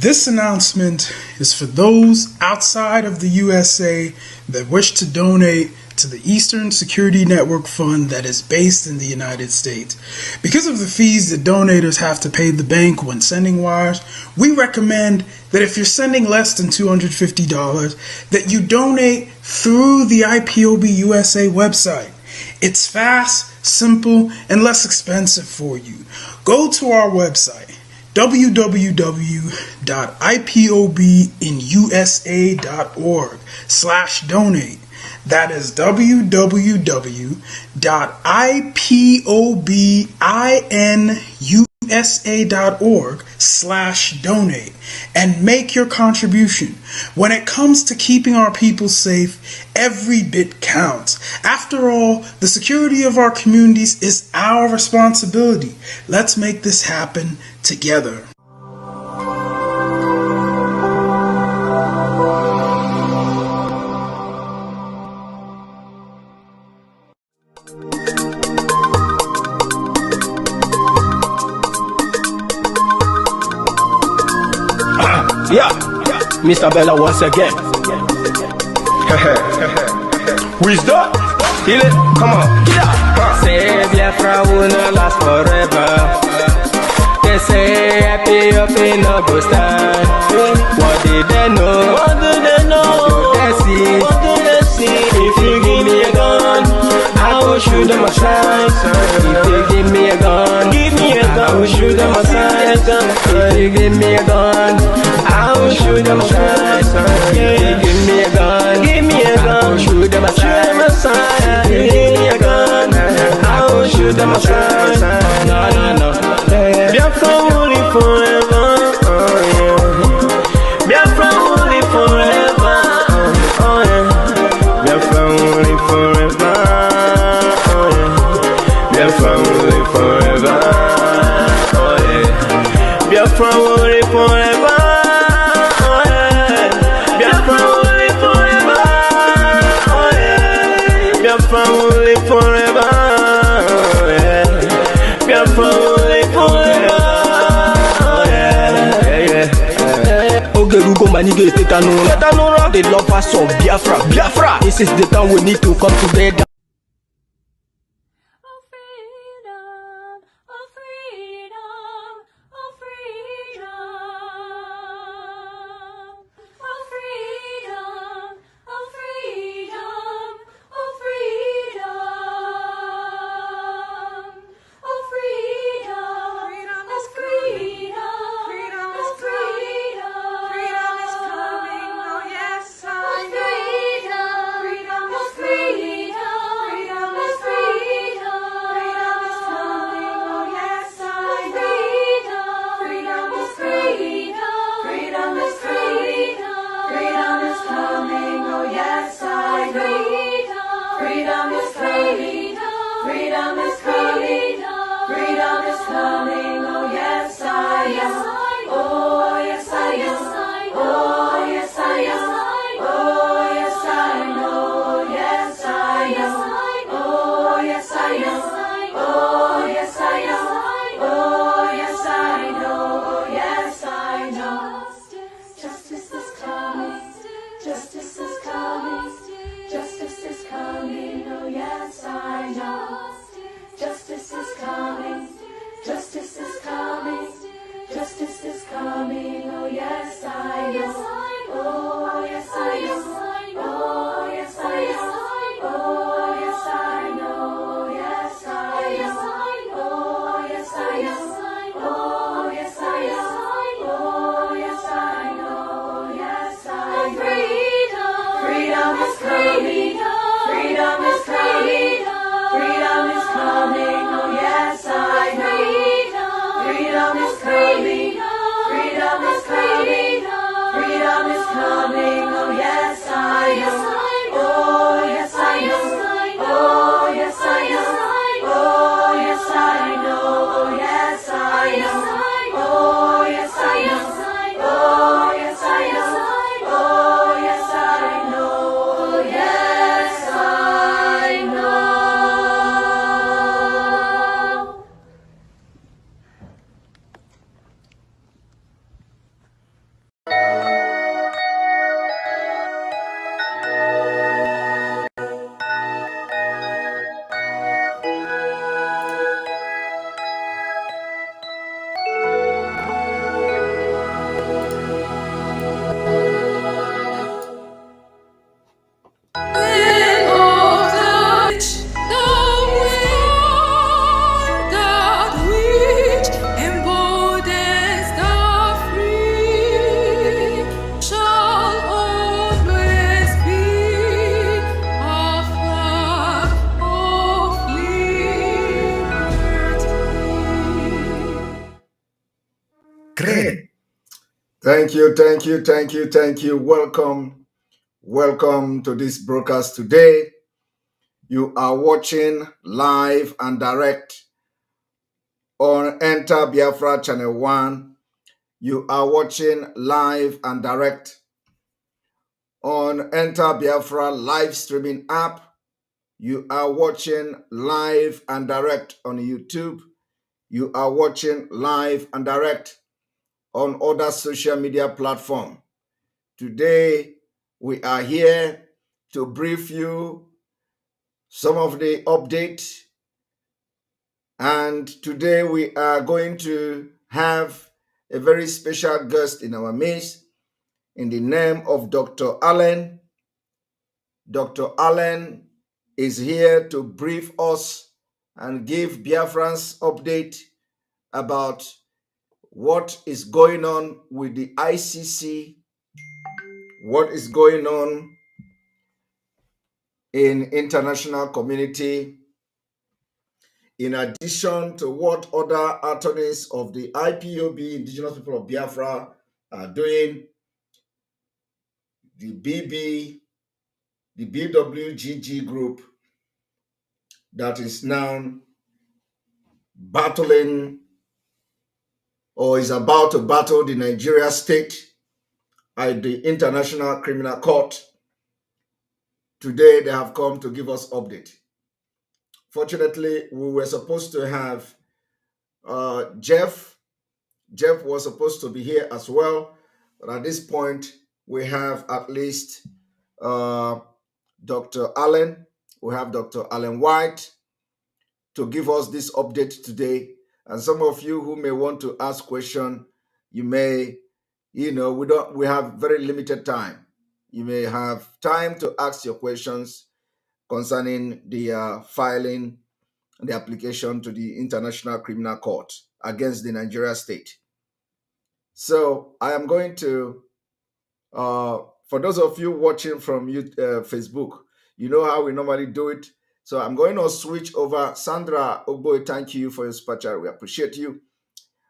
This announcement is for those outside of the USA that wish to donate to the Eastern Security Network Fund that is based in the United States. Because of the fees that donators have to pay the bank when sending wires, we recommend that if you're sending less than $250, that you donate through the IPOB USA website. It's fast, simple, and less expensive for you. Go to our website, www.ipobinusa.org/donate. That is www.ipobinusa.org/donate and make your contribution. When it comes to keeping our people safe, every bit counts. After all, the security of our communities is our responsibility. Let's make this happen together. Yeah, Mr. Bella once again. Wisdom, heal it, come on, get up. Say Biafra will not last forever. They say happy up in no go stand. What did they know? What do they know? What do they see? What do they see? If you give me a gun, I will shoot them aside. If you give me a gun, give me a gun, I will shoot them aside. If you give me a gun, I will shoot them aside. If you give me a gun, give me a gun, I will shoot them aside. If you give me a gun, I will shoot them aside. No, no, no. Biafra will live forever. Oh yeah. Biafra will live forever. Oh yeah. Biafra will live forever. Oh yeah. Biafra will live forever. Oh yeah. Biafra will live forever. Biafra will live forever. Oh yeah. Biafra will live forever. Oh yeah. Ogerugo manige tetanura. The lovers of Biafra. This is the time we need to come together. Freedom is coming, oh yes I know. Oh Great. Thank you, thank you, thank you, thank you. Welcome to this broadcast today. You are watching live and direct on Enter Biafra Channel 1. You are watching live and direct on Enter Biafra live streaming app. You are watching live and direct on YouTube. You are watching live and direct on other social media platforms. Today, we are here to brief you some of the updates. And today we are going to have a very special guest in our midst in the name of Dr. Allen. Dr. Allen is here to brief us and give Biafrans update about what is going on with the ICC, what is going on in international community, in addition to what other attorneys of the IPOB, Indigenous People of Biafra, are doing. The Bwgg group that is now battling or is about to battle the Nigeria state at the International Criminal Court. Today, they have come to give us update. Fortunately, we were supposed to have Jeff. Jeff was supposed to be here as well. But at this point, we have at least Dr. Allen. We have Dr. Allen White to give us this update today. And some of you who may want to ask questions, you may, we have very limited time. You may have time to ask your questions concerning the filing the application to the International Criminal Court against the Nigeria state. So I am going to, for those of you watching from Facebook, you know how we normally do it. So I'm going to switch over. Sandra Ogboy, thank you for your super chat. We appreciate you.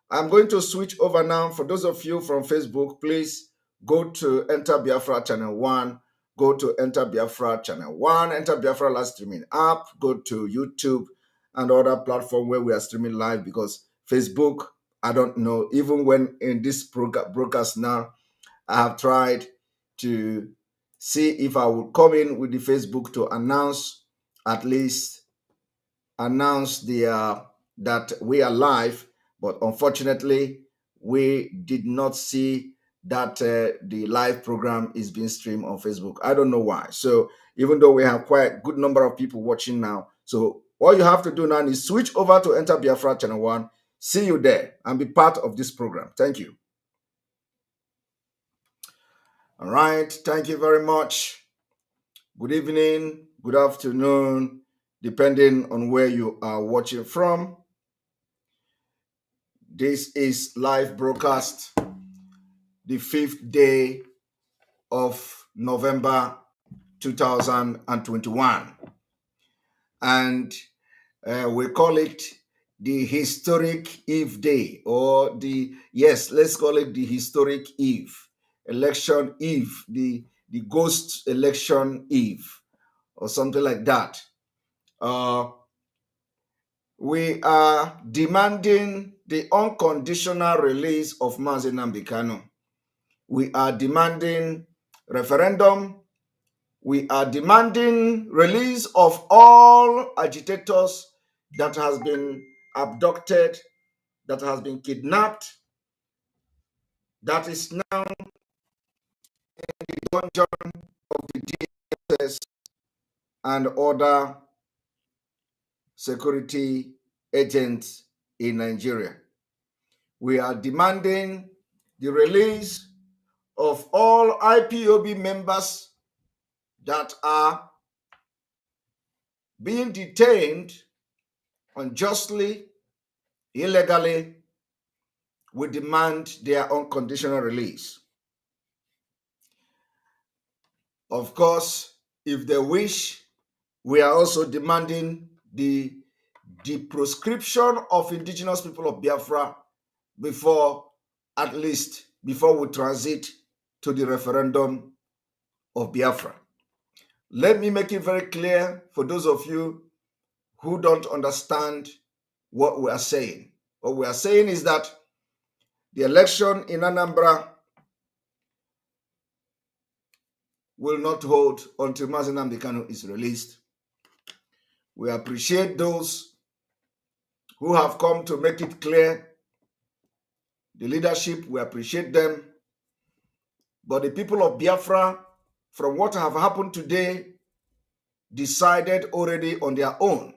I'm going to switch over now. For those of you from Facebook, please go to Enter Biafra Channel 1. Go to Enter Biafra Channel 1, Enter Biafra live streaming app. Go to YouTube and other platform where we are streaming live, because Facebook, I don't know, even when in this broadcast now, I have tried to see if I would come in with the Facebook to announce, at least announce the that we are live, but unfortunately we did not see that the live program is being streamed on Facebook. I don't know why. So even though we have quite a good number of people watching now, so all you have to do now is switch over to Enter Biafra Channel 1. See you there and be part of this program. Thank you. All right, thank you very much. Good evening, good afternoon, depending on where you are watching from. This is live broadcast, the 5th day of November 2021. And we call it the Historic Eve Day, or let's call it the Historic Eve, Election Eve, the Ghost Election Eve, or something like that. We are demanding the unconditional release of Mazi Nnamdi Kanu. We are demanding referendum. We are demanding release of all agitators that has been abducted, that has been kidnapped, that is now in the dungeon of the DSS and other security agents in Nigeria. We are demanding the release of all IPOB members that are being detained unjustly, illegally. We demand their unconditional release. Of course, if they wish, we are also demanding the proscription of indigenous people of Biafra before at least before we transit to the referendum of Biafra. Let me make it very clear for those of you who don't understand what we are saying. What we are saying is that the election in Anambra will not hold until Mazi Nnamdi Kanu is released. We appreciate those who have come to make it clear. The leadership, we appreciate them. But the people of Biafra, from what have happened today, decided already on their own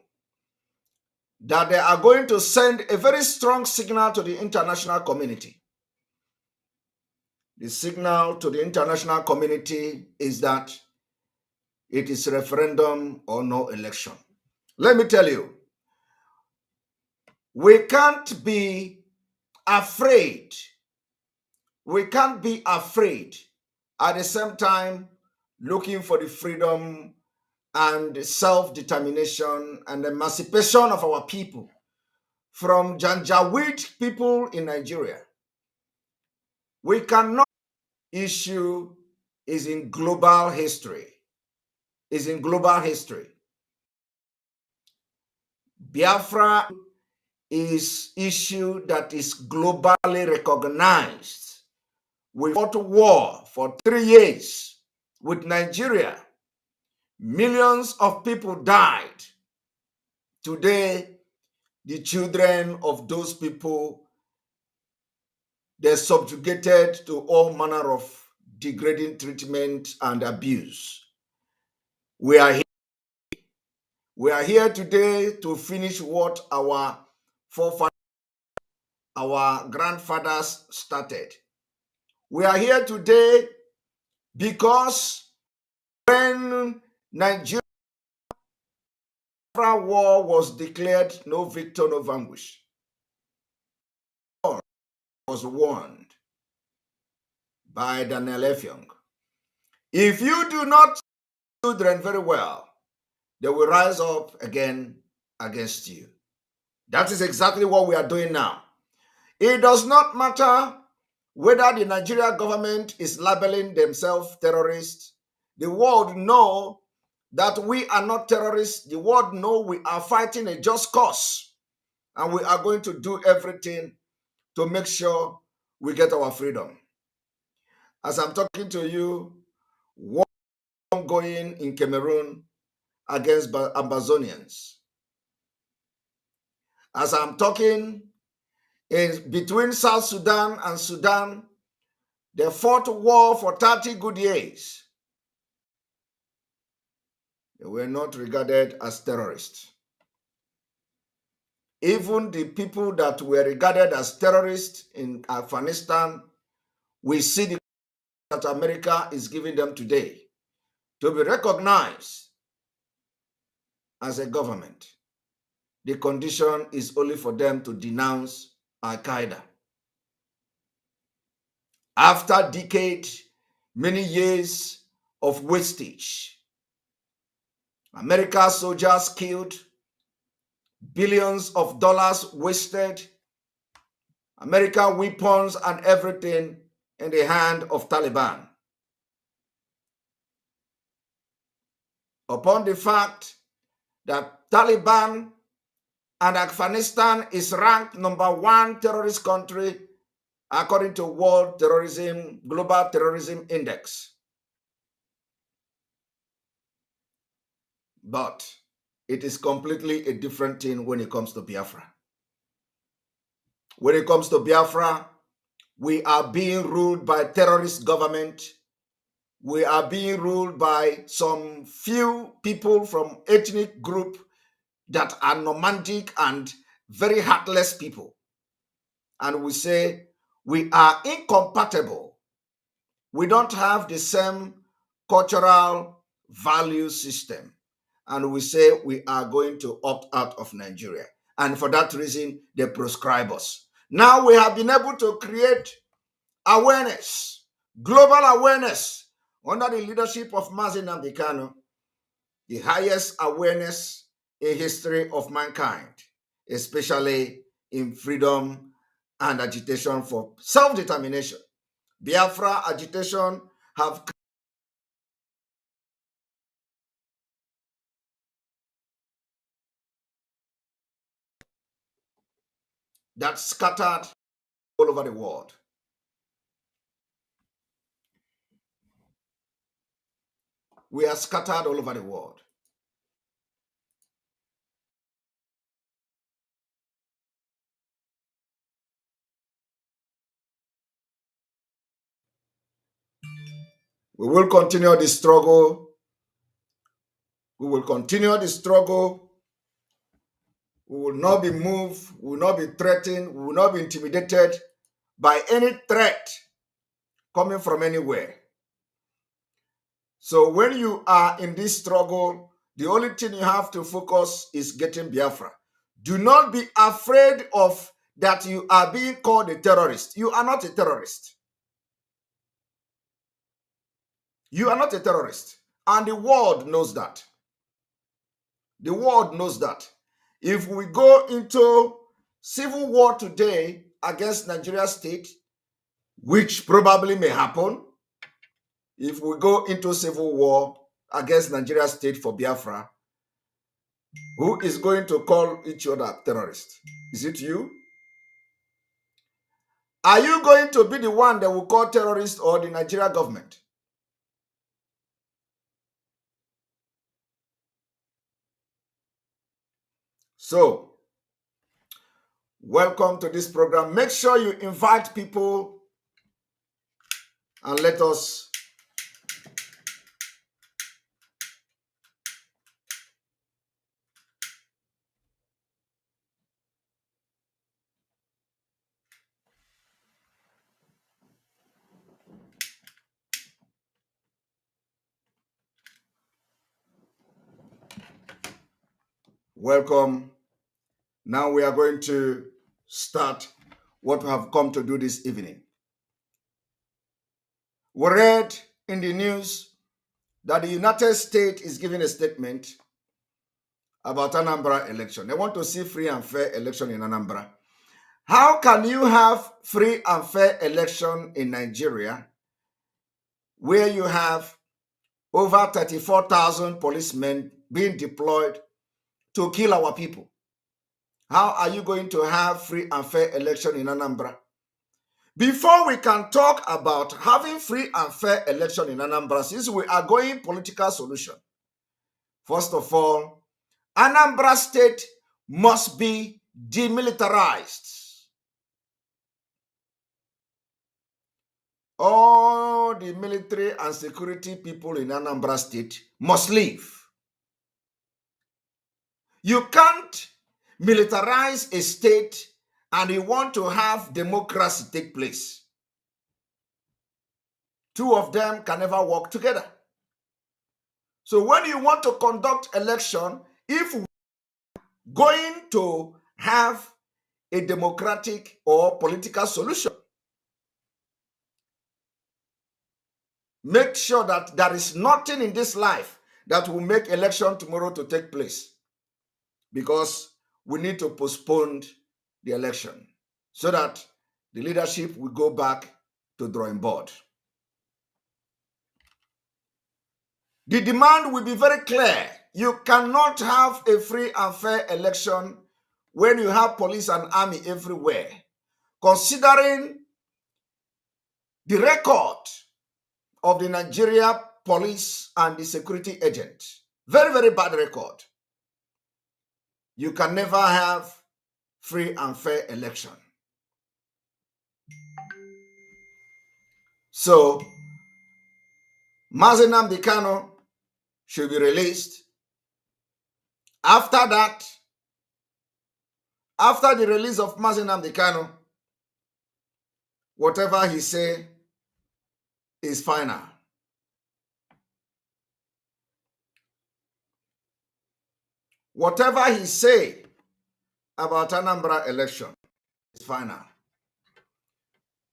that they are going to send a very strong signal to the international community. The signal to the international community is that it is referendum or no election. Let me tell you, we can't be afraid. We can't be afraid at the same time looking for the freedom and self-determination and emancipation of our people from Janjaweed people in Nigeria. We cannot. Issue is in global history. Biafra is issue that is globally recognized. We fought war for 3 years with Nigeria. Millions of people died. Today, the children of those people, they're subjugated to all manner of degrading treatment and abuse. We are here today to finish what our forefathers, our grandfathers started. We are here today because when Nigeria war was declared, no victor, no vanquish, was warned by Daniel Effiong. If you do not children very well, they will rise up again against you. That is exactly what we are doing now. It does not matter whether the Nigerian government is labeling themselves terrorists. The world know that we are not terrorists. The world know we are fighting a just cause. And we are going to do everything to make sure we get our freedom. As I'm talking to you, war ongoing in Cameroon against Amazonians. As I'm talking, between South Sudan and Sudan, they fought war for 30 good years. They were not regarded as terrorists. Even the people that were regarded as terrorists in Afghanistan, we see the that America is giving them today to be recognized as a government. The condition is only for them to denounce Al-Qaeda. After decades, many years of wastage, America's soldiers killed, billions of dollars wasted, American weapons and everything in the hand of Taliban. Upon the fact that Taliban and Afghanistan is ranked #1 terrorist country according to World Terrorism, Global Terrorism Index. But it is completely a different thing when it comes to Biafra. When it comes to Biafra, we are being ruled by terrorist government. We are being ruled by some few people from ethnic group that are nomadic and very heartless people. And we say we are incompatible. We don't have the same cultural value system. And we say we are going to opt out of Nigeria. And for that reason, they proscribe us. Now we have been able to create awareness, global awareness, under the leadership of Mazi Nnamdi Kanu, the highest awareness in history of mankind, especially in freedom and agitation for self-determination. Biafra agitation have that scattered all over the world. We are scattered all over the world. We will continue the struggle. We will continue the struggle. We will not be moved. We will not be threatened. We will not be intimidated by any threat coming from anywhere. So when you are in this struggle, the only thing you have to focus is getting Biafra. Do not be afraid of that you are being called a terrorist. You are not a terrorist. You are not a terrorist. And the world knows that. The world knows that. If we go into civil war today against Nigeria state, which probably may happen, if we go into civil war against Nigeria state for Biafra, who is going to call each other terrorists? Is it you? Are you going to be the one that will call terrorist or the Nigeria government? So, welcome to this program. Make sure you invite people and let us welcome. Now we are going to start what we have come to do this evening. We read in the news that the United States is giving a statement about Anambra election. They want to see free and fair election in Anambra. How can you have free and fair election in Nigeria where you have over 34,000 policemen being deployed to kill our people? How are you going to have free and fair election in Anambra? Before we can talk about having free and fair election in Anambra, since we are going political solution, first of all, Anambra State must be demilitarized. All the military and security people in Anambra State must leave. You can't militarize a state and you want to have democracy take place. Two of them can never work together. So when you want to conduct election, if we're going to have a democratic or political solution, make sure that there is nothing in this life that will make election tomorrow to take place, because we need to postpone the election so that the leadership will go back to drawing board. The demand will be very clear. You cannot have a free and fair election when you have police and army everywhere, considering the record of the Nigeria police and the security agent. Very, very bad record. You can never have free and fair election. So, Mazi Nnamdi Kanu should be released. After that, after the release of Mazi Nnamdi Kanu, whatever he say is final. Whatever he say about Anambra election is final.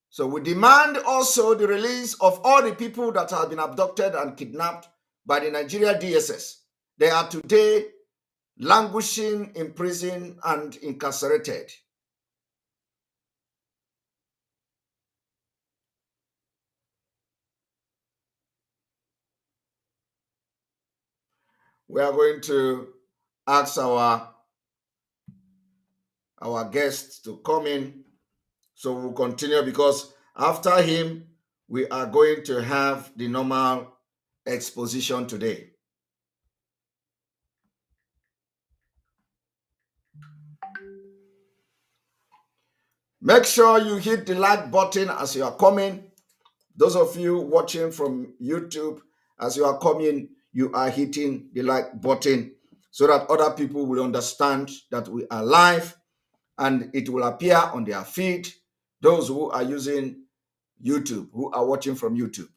So we demand also the release of all the people that have been abducted and kidnapped by the Nigeria DSS. They are today languishing in prison and incarcerated. we are going to ask our guests to come in. So we'll continue because after him, we are going to have the normal exposition today. Make sure you hit the like button as you are coming. Those of you watching from YouTube, as you are coming, you are hitting the like button so that other people will understand that we are live and it will appear on their feed. Those who are using YouTube, who are watching from YouTube.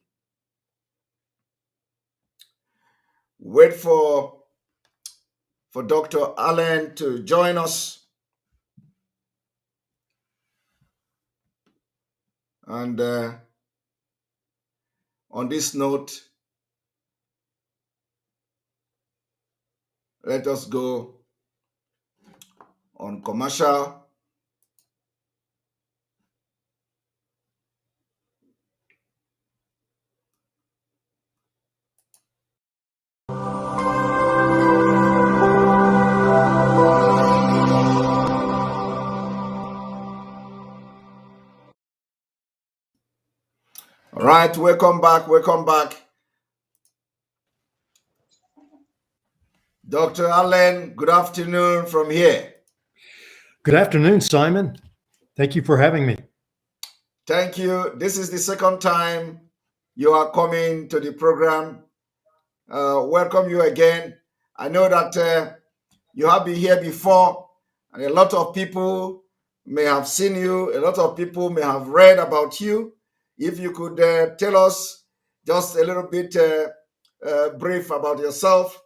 Wait for Dr. Allen to join us. And on this note, let us go on commercial. All right, welcome back. Welcome back. Dr. Allen, good afternoon from here. Good afternoon, Simon. Thank you for having me. Thank you. This is the second time you are coming to the program. Welcome you again. I know that you have been here before, and a lot of people may have seen you. A lot of people may have read about you. If you could tell us just a little bit brief about yourself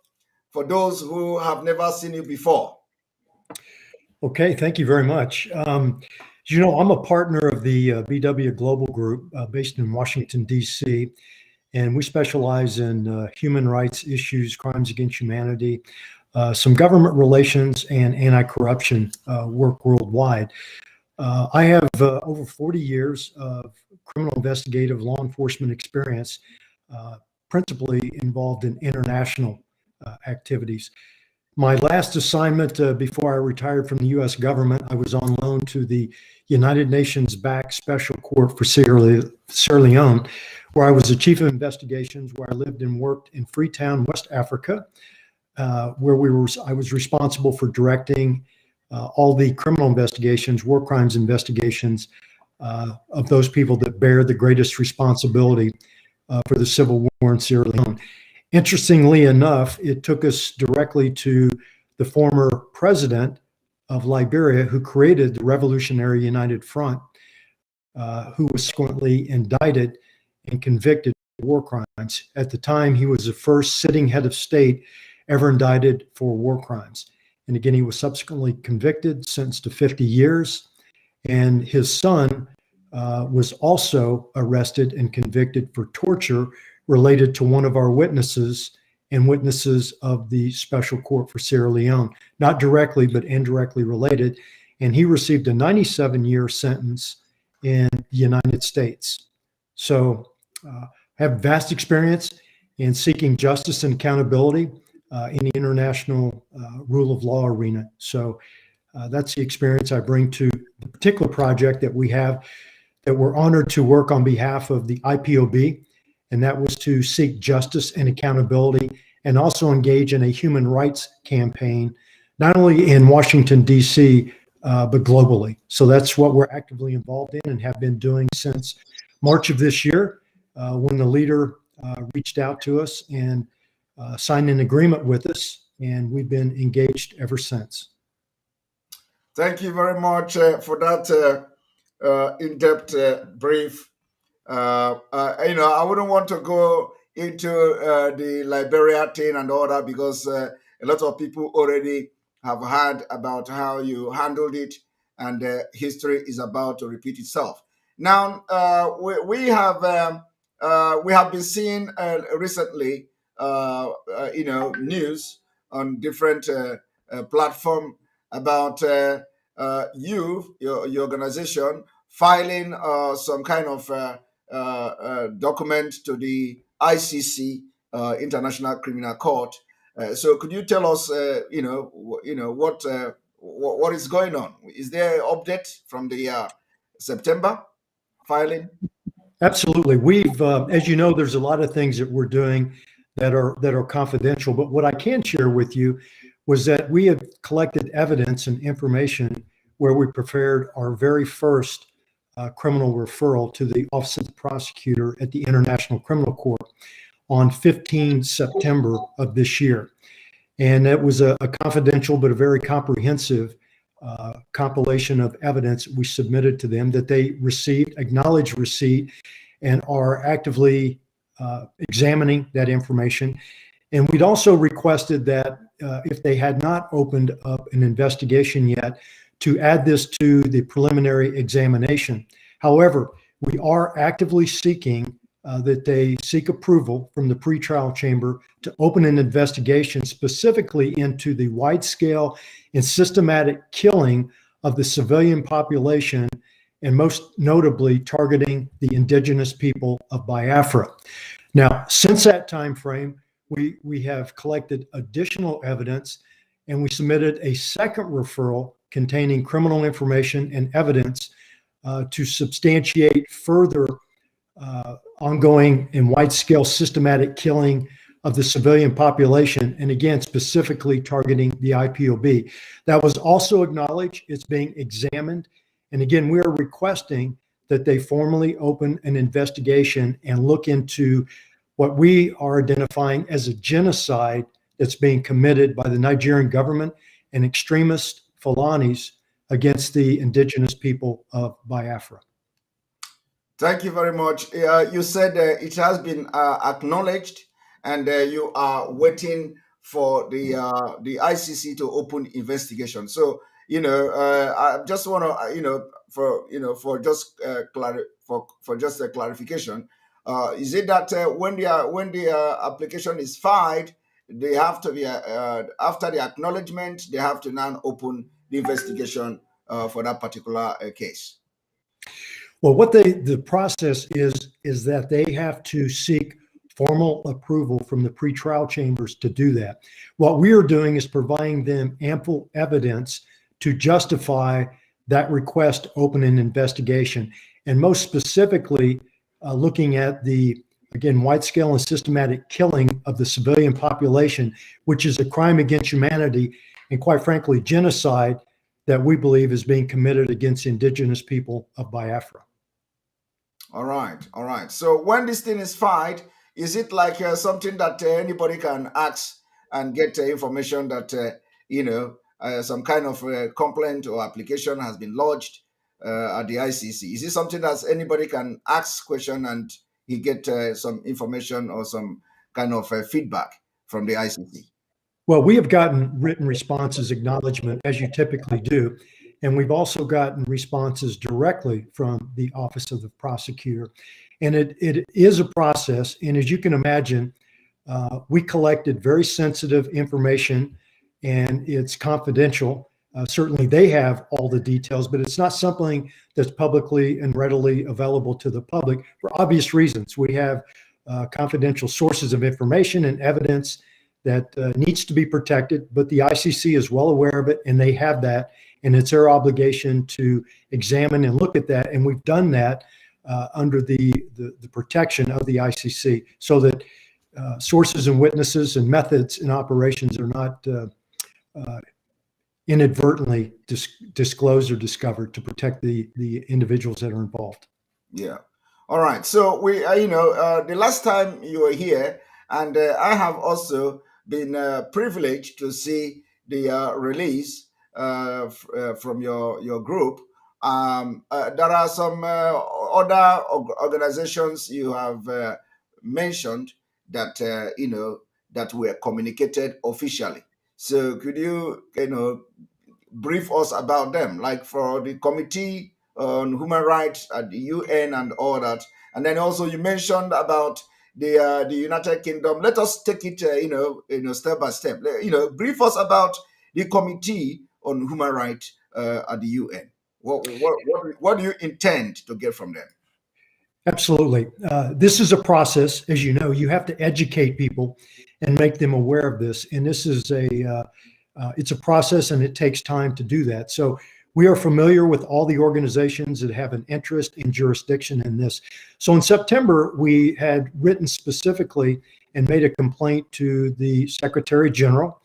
for those who have never seen you before. Okay, thank you very much. You know, I'm a partner of the BW Global Group based in Washington, D.C., and we specialize in human rights issues, crimes against humanity, some government relations, and anti-corruption work worldwide. I have over 40 years of criminal investigative law enforcement experience, principally involved in international activities. My last assignment before I retired from the U.S. government, I was on loan to the United Nations-backed Special Court for Sierra Leone, where I was the chief of investigations, where I lived and worked in Freetown, West Africa, where I was responsible for directing all the criminal investigations, war crimes investigations of those people that bear the greatest responsibility for the civil war in Sierra Leone. Interestingly enough, it took us directly to the former president of Liberia, who created the Revolutionary United Front, who was subsequently indicted and convicted of war crimes. At the time, he was the first sitting head of state ever indicted for war crimes. And again, he was subsequently convicted, sentenced to 50 years. And his son was also arrested and convicted for torture related to one of our witnesses and witnesses of the Special Court for Sierra Leone, not directly, but indirectly related. And he received a 97-year sentence in the United States. So have vast experience in seeking justice and accountability in the international rule of law arena. So that's the experience I bring to the particular project that we have, that we're honored to work on behalf of the IPOB, and that was to seek justice and accountability and also engage in a human rights campaign, not only in Washington, D.C., but globally. So that's what we're actively involved in and have been doing since March of this year, when the leader reached out to us and signed an agreement with us, and we've been engaged ever since. Thank you very much for that in-depth brief. I wouldn't want to go into the Liberia thing and all that because a lot of people already have heard about how you handled it, and history is about to repeat itself. Now, we have been seeing recently, news on different platform about your organization filing some kind of document to the ICC, International Criminal Court, So could you tell us, what is going on? Is there an update from the September filing? Absolutely. We've, as you know, there's a lot of things that we're doing that are confidential. But what I can share with you was that we have collected evidence and information where we prepared our very first criminal referral to the Office of the Prosecutor at the International Criminal Court on 15 September of this year. And it was a confidential but a very comprehensive compilation of evidence we submitted to them that they received, acknowledged receipt, and are actively examining that information. And we'd also requested that if they had not opened up an investigation yet, to add this to the preliminary examination. However, we are actively seeking that they seek approval from the pretrial chamber to open an investigation specifically into the wide-scale and systematic killing of the civilian population, and most notably targeting the indigenous people of Biafra. Now, since that time frame, we have collected additional evidence, and we submitted a second referral containing criminal information and evidence to substantiate further ongoing and wide-scale systematic killing of the civilian population, and again, specifically targeting the IPOB. That was also acknowledged. It's being examined. And again, we are requesting that they formally open an investigation and look into what we are identifying as a genocide that's being committed by the Nigerian government and extremist Fulanis against the indigenous people of Biafra. Thank you very much. You said it has been acknowledged, and you are waiting for the ICC to open investigation. So I just want to for just for just a clarification. Is it that when the application is filed, they have to be after the acknowledgement, they have to now open the investigation for that particular case? Well, what the process is that they have to seek formal approval from the pretrial chambers to do that. What we are doing is providing them ample evidence to justify that request to open an investigation, and most specifically, looking at the, again, wide-scale and systematic killing of the civilian population, which is a crime against humanity and, quite frankly, genocide that we believe is being committed against indigenous people of Biafra. All right. So when this thing is filed, is it like something that anybody can ask and get information that some kind of complaint or application has been lodged at the ICC? Is it something that anybody can ask question and he get some information or some kind of feedback from the ICC? Well, we have gotten written responses, acknowledgement, as you typically do. And we've also gotten responses directly from the Office of the Prosecutor. And it is a process. And as you can imagine, we collected very sensitive information, and it's confidential. Certainly they have all the details, but it's not something that's publicly and readily available to the public for obvious reasons. We have confidential sources of information and evidence that needs to be protected, but the ICC is well aware of it, and they have that. And it's their obligation to examine and look at that. And we've done that under the protection of the ICC, so that sources and witnesses and methods and operations are not inadvertently disclosed or discovered, to protect the individuals that are involved. Yeah. All right. So we, the last time you were here, and I have also been privileged to see the release from your group. There are some other organizations you have mentioned that that were communicated officially. So could you brief us about them, like for the Committee on Human Rights at the UN and all that, and then also you mentioned about the United Kingdom. Let us take it step by step. Brief us about the Committee on Human Rights at the UN. What do you intend to get from them? Absolutely. This is a process, as you know. You have to educate people and make them aware of this. And this is it's a process, and it takes time to do that. So we are familiar with all the organizations that have an interest in jurisdiction in this. So in September, we had written specifically and made a complaint to the Secretary General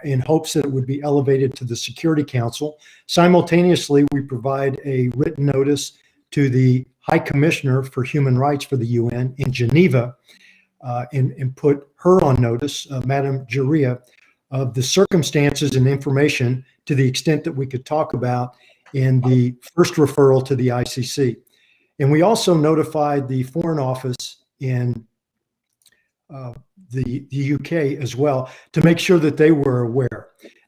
in hopes that it would be elevated to the Security Council. Simultaneously, we provide a written notice to the High Commissioner for Human Rights for the UN in Geneva, and put her on notice, Madame Juria, of the circumstances and information to the extent that we could talk about in the first referral to the ICC. And we also notified the Foreign Office in the UK as well to make sure that they were aware.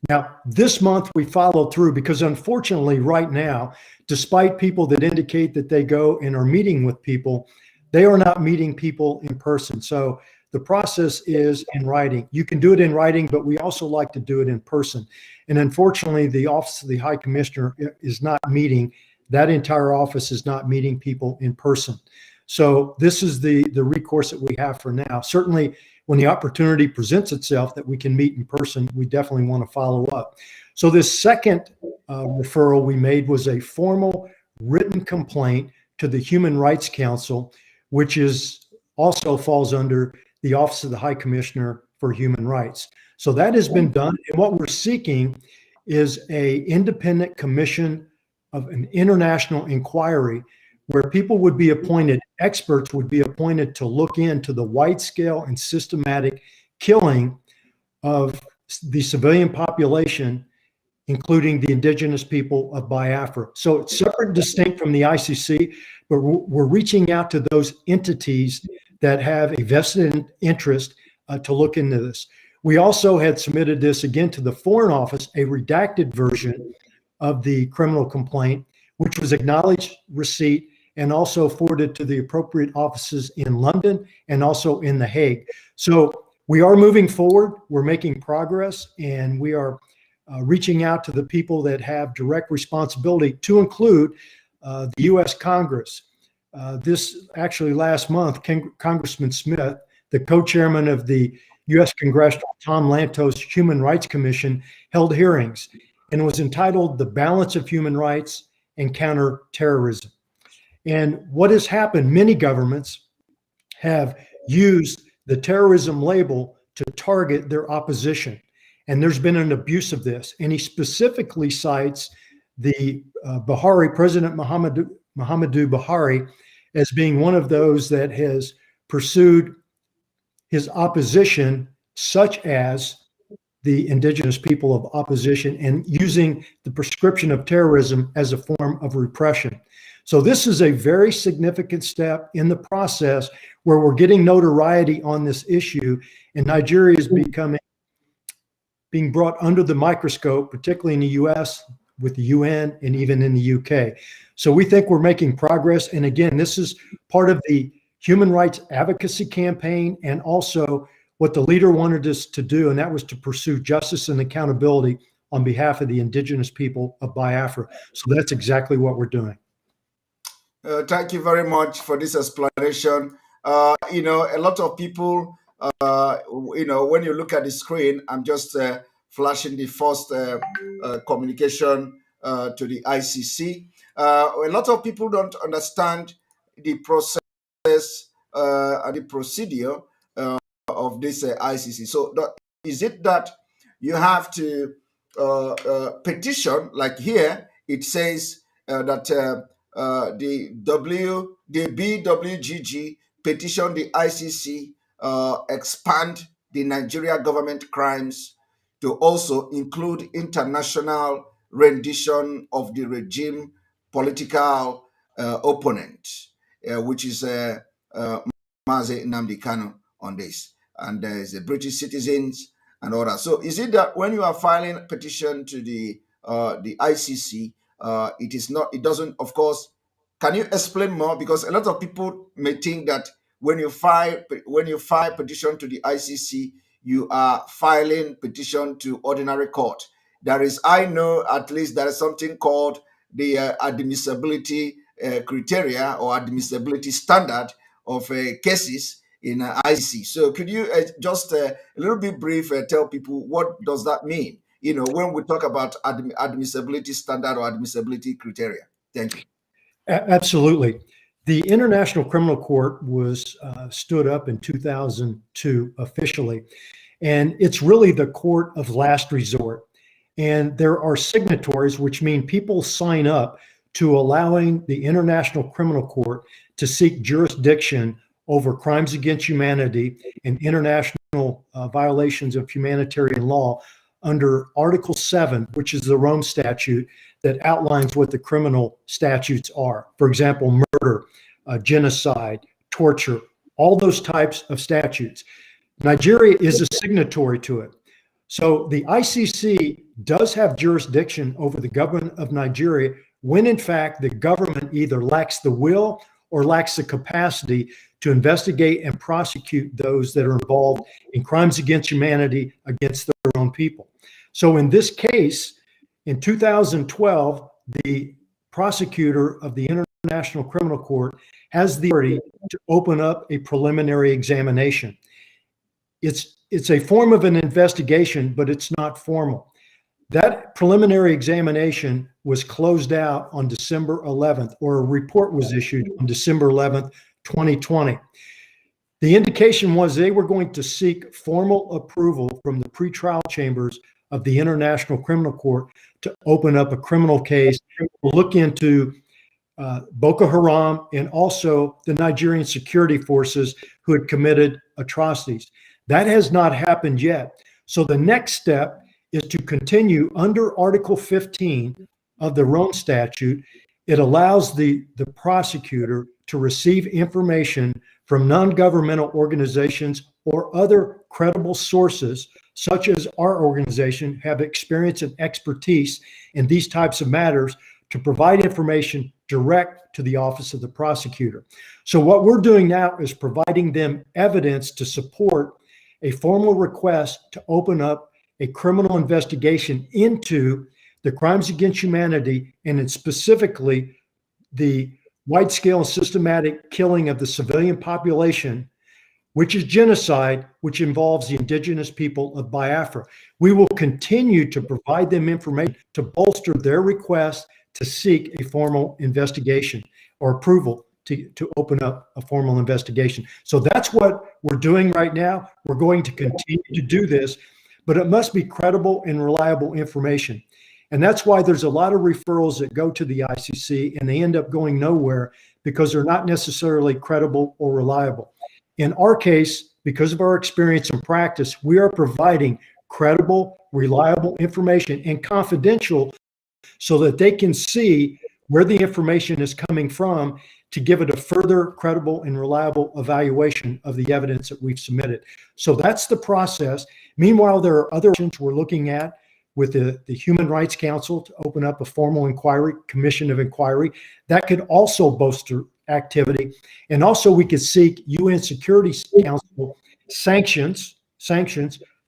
Now, this month we followed through because unfortunately right now, despite people that indicate that they go and are meeting with people, they are not meeting people in person. So the process is in writing. You can do it in writing, but we also like to do it in person. And unfortunately, the Office of the High Commissioner is not meeting. That entire office is not meeting people in person. So this is the recourse that we have for now. Certainly, when the opportunity presents itself that we can meet in person, we definitely want to follow up. So this second referral we made was a formal written complaint to the Human Rights Council, which is also falls under the Office of the High Commissioner for Human Rights. So that has been done. And what we're seeking is a independent commission of an international inquiry where people would be appointed, experts would be appointed to look into the wide scale and systematic killing of the civilian population, including the indigenous people of Biafra. So it's separate and distinct from the ICC, but we're reaching out to those entities that have a vested interest to look into this. We also had submitted this again to the Foreign Office, a redacted version of the criminal complaint, which was acknowledged receipt and also forwarded to the appropriate offices in London and also in The Hague. So we are moving forward, we're making progress, and we are reaching out to the people that have direct responsibility, to include the US Congress. This actually last month, Congressman Smith, the co-chairman of the US Congressional Tom Lantos Human Rights Commission, held hearings and was entitled "The Balance of Human Rights and Counterterrorism." And what has happened, many governments have used the terrorism label to target their opposition. And there's been an abuse of this. And he specifically cites the Buhari, President Muhammadu Buhari, as being one of those that has pursued his opposition, such as the indigenous people of opposition, and using the prescription of terrorism as a form of repression. So this is a very significant step in the process where we're getting notoriety on this issue, and Nigeria is being brought under the microscope, particularly in the US with the UN and even in the UK. So we think we're making progress. And again, this is part of the human rights advocacy campaign, and also what the leader wanted us to do, and that was to pursue justice and accountability on behalf of the indigenous people of Biafra. So that's exactly what we're doing. Thank you very much for this explanation. You know, a lot of people, you know, when you look at the screen, I'm just flashing the first communication to the ICC. A lot of people don't understand the process and the procedure of this ICC. So is it that you have to petition, like here, it says that the Bwgg petitioned the ICC expand the Nigeria government crimes to also include international rendition of the regime political opponent, which is Mazi Nnamdi Kanu on this. And there is the British citizens and all that. So is it that when you are filing a petition to the ICC, it is not, it doesn't, of course, can you explain more? Because a lot of people may think that when you file petition to the ICC, you are filing petition to ordinary court. There is, I know at least there is something called the admissibility criteria or admissibility standard of cases in ICC. So could you just a little bit brief tell people what does that mean? When we talk about admissibility standard or admissibility criteria. Thank you. Absolutely. The International Criminal Court was stood up in 2002 officially, and it's really the court of last resort. And there are signatories, which mean people sign up to allowing the International Criminal Court to seek jurisdiction over crimes against humanity and international violations of humanitarian law under Article 7, which is the Rome Statute that outlines what the criminal statutes are. For example, murder, genocide, torture, all those types of statutes. Nigeria is a signatory to it. So the ICC does have jurisdiction over the government of Nigeria when in fact the government either lacks the will or lacks the capacity to investigate and prosecute those that are involved in crimes against humanity against their own people. So in this case, in 2012, the prosecutor of the International Criminal Court has the authority to open up a preliminary examination. It's a form of an investigation, but it's not formal. That preliminary examination was closed out on December 11th, or a report was issued on December 11th, 2020. The indication was they were going to seek formal approval from the pretrial chambers of the International Criminal Court to open up a criminal case, look into Boko Haram and also the Nigerian security forces who had committed atrocities. That has not happened yet. So the next step is to continue under Article 15 of the Rome Statute. It allows the prosecutor to receive information from non-governmental organizations or other credible sources, such as our organization, have experience and expertise in these types of matters, to provide information direct to the office of the prosecutor. So what we're doing now is providing them evidence to support a formal request to open up a criminal investigation into the crimes against humanity, and specifically the wide-scale and systematic killing of the civilian population, which is genocide, which involves the indigenous people of Biafra. We will continue to provide them information to bolster their request to seek a formal investigation or approval to open up a formal investigation. So that's what we're doing right now. We're going to continue to do this, but it must be credible and reliable information. And that's why there's a lot of referrals that go to the ICC and they end up going nowhere because they're not necessarily credible or reliable. In our case, because of our experience and practice, we are providing credible, reliable information and confidential so that they can see where the information is coming from to give it a further credible and reliable evaluation of the evidence that we've submitted. So that's the process. Meanwhile, there are other options we're looking at with the Human Rights Council to open up a formal inquiry, commission of inquiry. That could also bolster activity. And also we could seek UN Security Council sanctions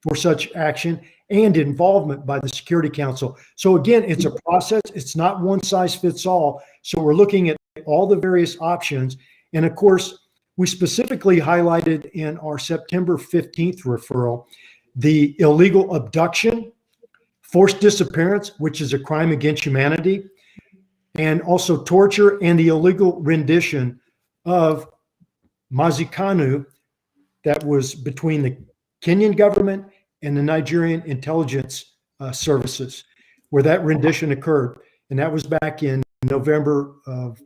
for such action and involvement by the Security Council. So again, it's a process. It's not one size fits all. So we're looking at all the various options. And of course, we specifically highlighted in our September 15th referral, the illegal abduction, forced disappearance, which is a crime against humanity, and also torture and the illegal rendition of Mazikanu that was between the Kenyan government and the Nigerian intelligence services, where that rendition occurred. And that was back in November of,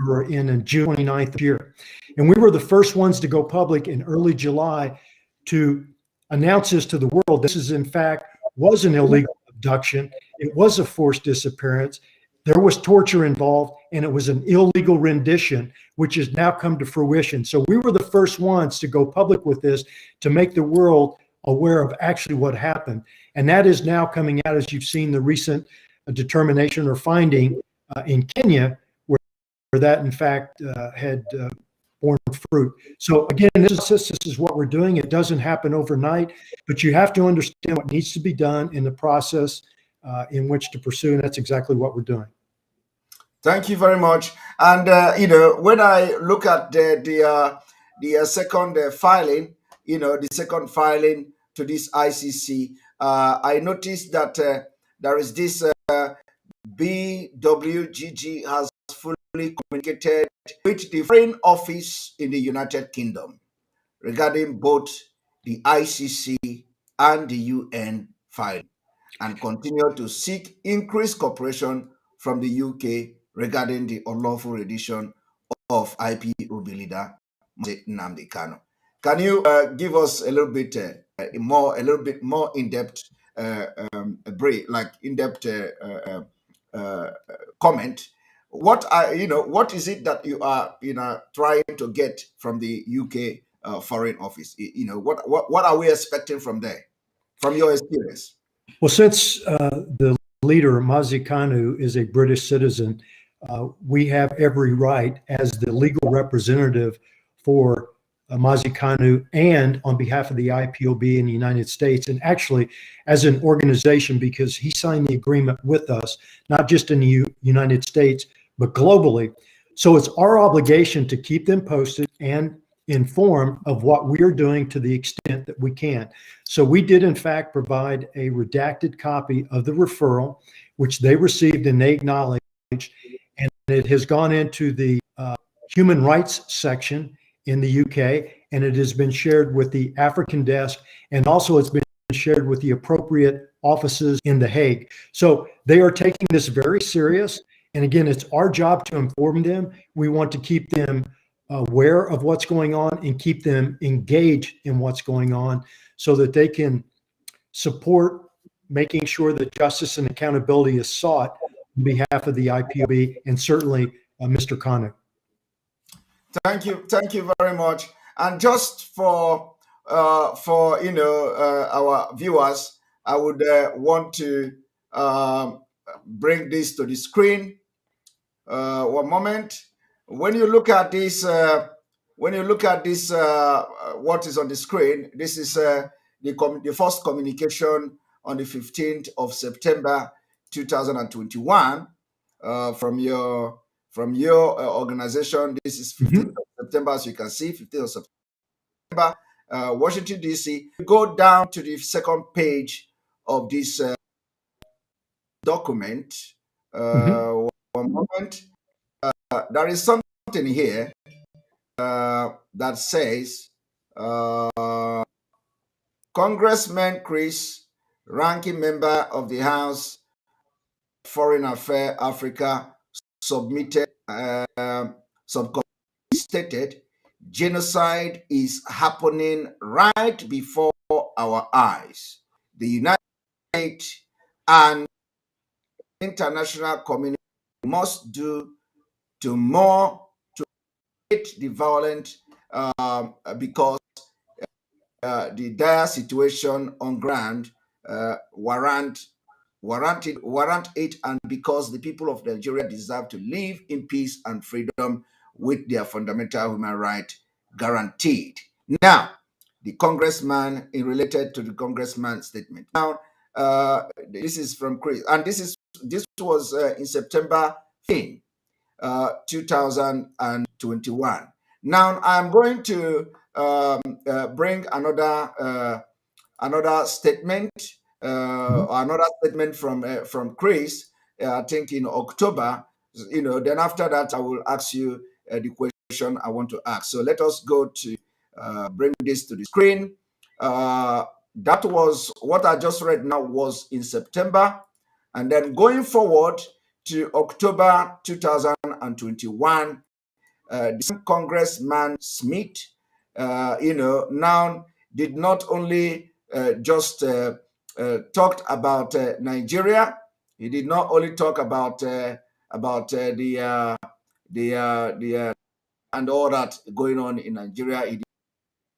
or in June 29th of year. And we were the first ones to go public in early July to announce this to the world. This is in fact was an illegal abduction. It was a forced disappearance. There was torture involved, and it was an illegal rendition, which has now come to fruition. So we were the first ones to go public with this to make the world aware of actually what happened. And that is now coming out, as you've seen the recent determination or finding in Kenya, where that in fact had borne fruit. So again, this is what we're doing. It doesn't happen overnight, but you have to understand what needs to be done in the process in which to pursue, and that's exactly what we're doing. Thank you very much. And when I look at the second filing, the second filing to this ICC, I noticed that there is this BWGG has fully communicated with the Foreign Office in the United Kingdom regarding both the ICC and the UN filing, and continue to seek increased cooperation from the UK regarding the unlawful rendition of IPOB leader Nnamdi Kanu. Can you give us a little bit more in-depth in-depth comment? What is it that you are trying to get from the UK Foreign Office? What are we expecting from there, from your experience? Well, since the leader, Mazi Kanu, is a British citizen, we have every right as the legal representative for Mazi Kanu and on behalf of the IPOB in the United States, and actually as an organization, because he signed the agreement with us, not just in the United States, but globally. So it's our obligation to keep them posted and informed of what we're doing to the extent that we can. So we did, in fact, provide a redacted copy of the referral, which they received and they acknowledged, and it has gone into the human rights section in the UK, and it has been shared with the African desk, and also it's been shared with the appropriate offices in The Hague. So they are taking this very serious. And again, it's our job to inform them. We want to keep them aware of what's going on and keep them engaged in what's going on so that they can support making sure that justice and accountability is sought on behalf of the IPOB and certainly Mr. Kanu. Thank you very much. And just for our viewers, I would want to bring this to the screen. One moment. When you look at this, what is on the screen, this is the first communication on the 15th of September 2021 from your organization. This is 15th of September, as you can see, 15th of September, Washington, D.C. Go down to the second page of this document. One moment. There is something here that says Congressman Chris, ranking member of the House Foreign Affairs Africa, submitted subcommittee stated genocide is happening right before our eyes. The United States and international community must do to more to hate the violent because the dire situation on ground warrant it, and because the people of Nigeria deserve to live in peace and freedom with their fundamental human right guaranteed. Now, the congressman, in related to the congressman's statement. Now, this is from Chris, and this was in September 15, 2021. Now, I'm going to bring another statement, another statement from Chris. I think in October. Then after that, I will ask you the question I want to ask. So let us go to bring this to the screen. That was what I just read now was in September, and then going forward to October 2021. Congressman Smith, now did not only just talked about Nigeria. He did not only talk about the and all that going on in Nigeria. He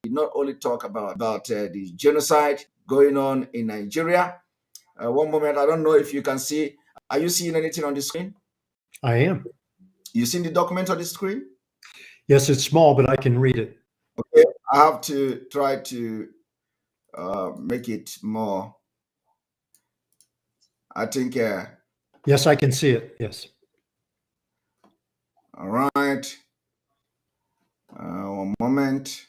did not only talk about the genocide going on in Nigeria. One moment, I don't know if you can see. Are you seeing anything on the screen? I am. You seen the document on the screen? Yes, it's small, but I can read it. Okay, I have to try to make it more. I think. Yes, I can see it. Yes. All right. One moment.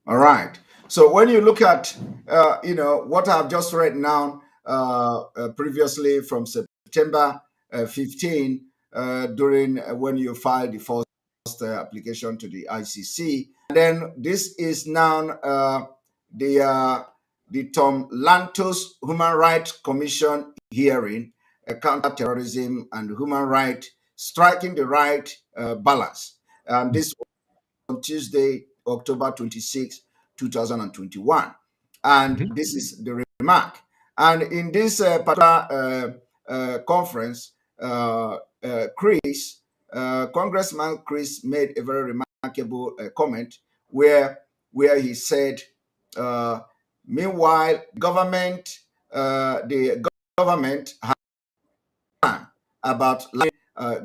All right. So when you look at, what I've just read now, previously from September 15, during when you filed the first application to the ICC, and then this is now the Tom Lantos Human Rights Commission hearing, counterterrorism and human rights, striking the right balance, and this on Tuesday, October 26, 2021. And this is the remark. And in this particular conference, Congressman Chris made a very remarkable comment where he said, meanwhile, the government about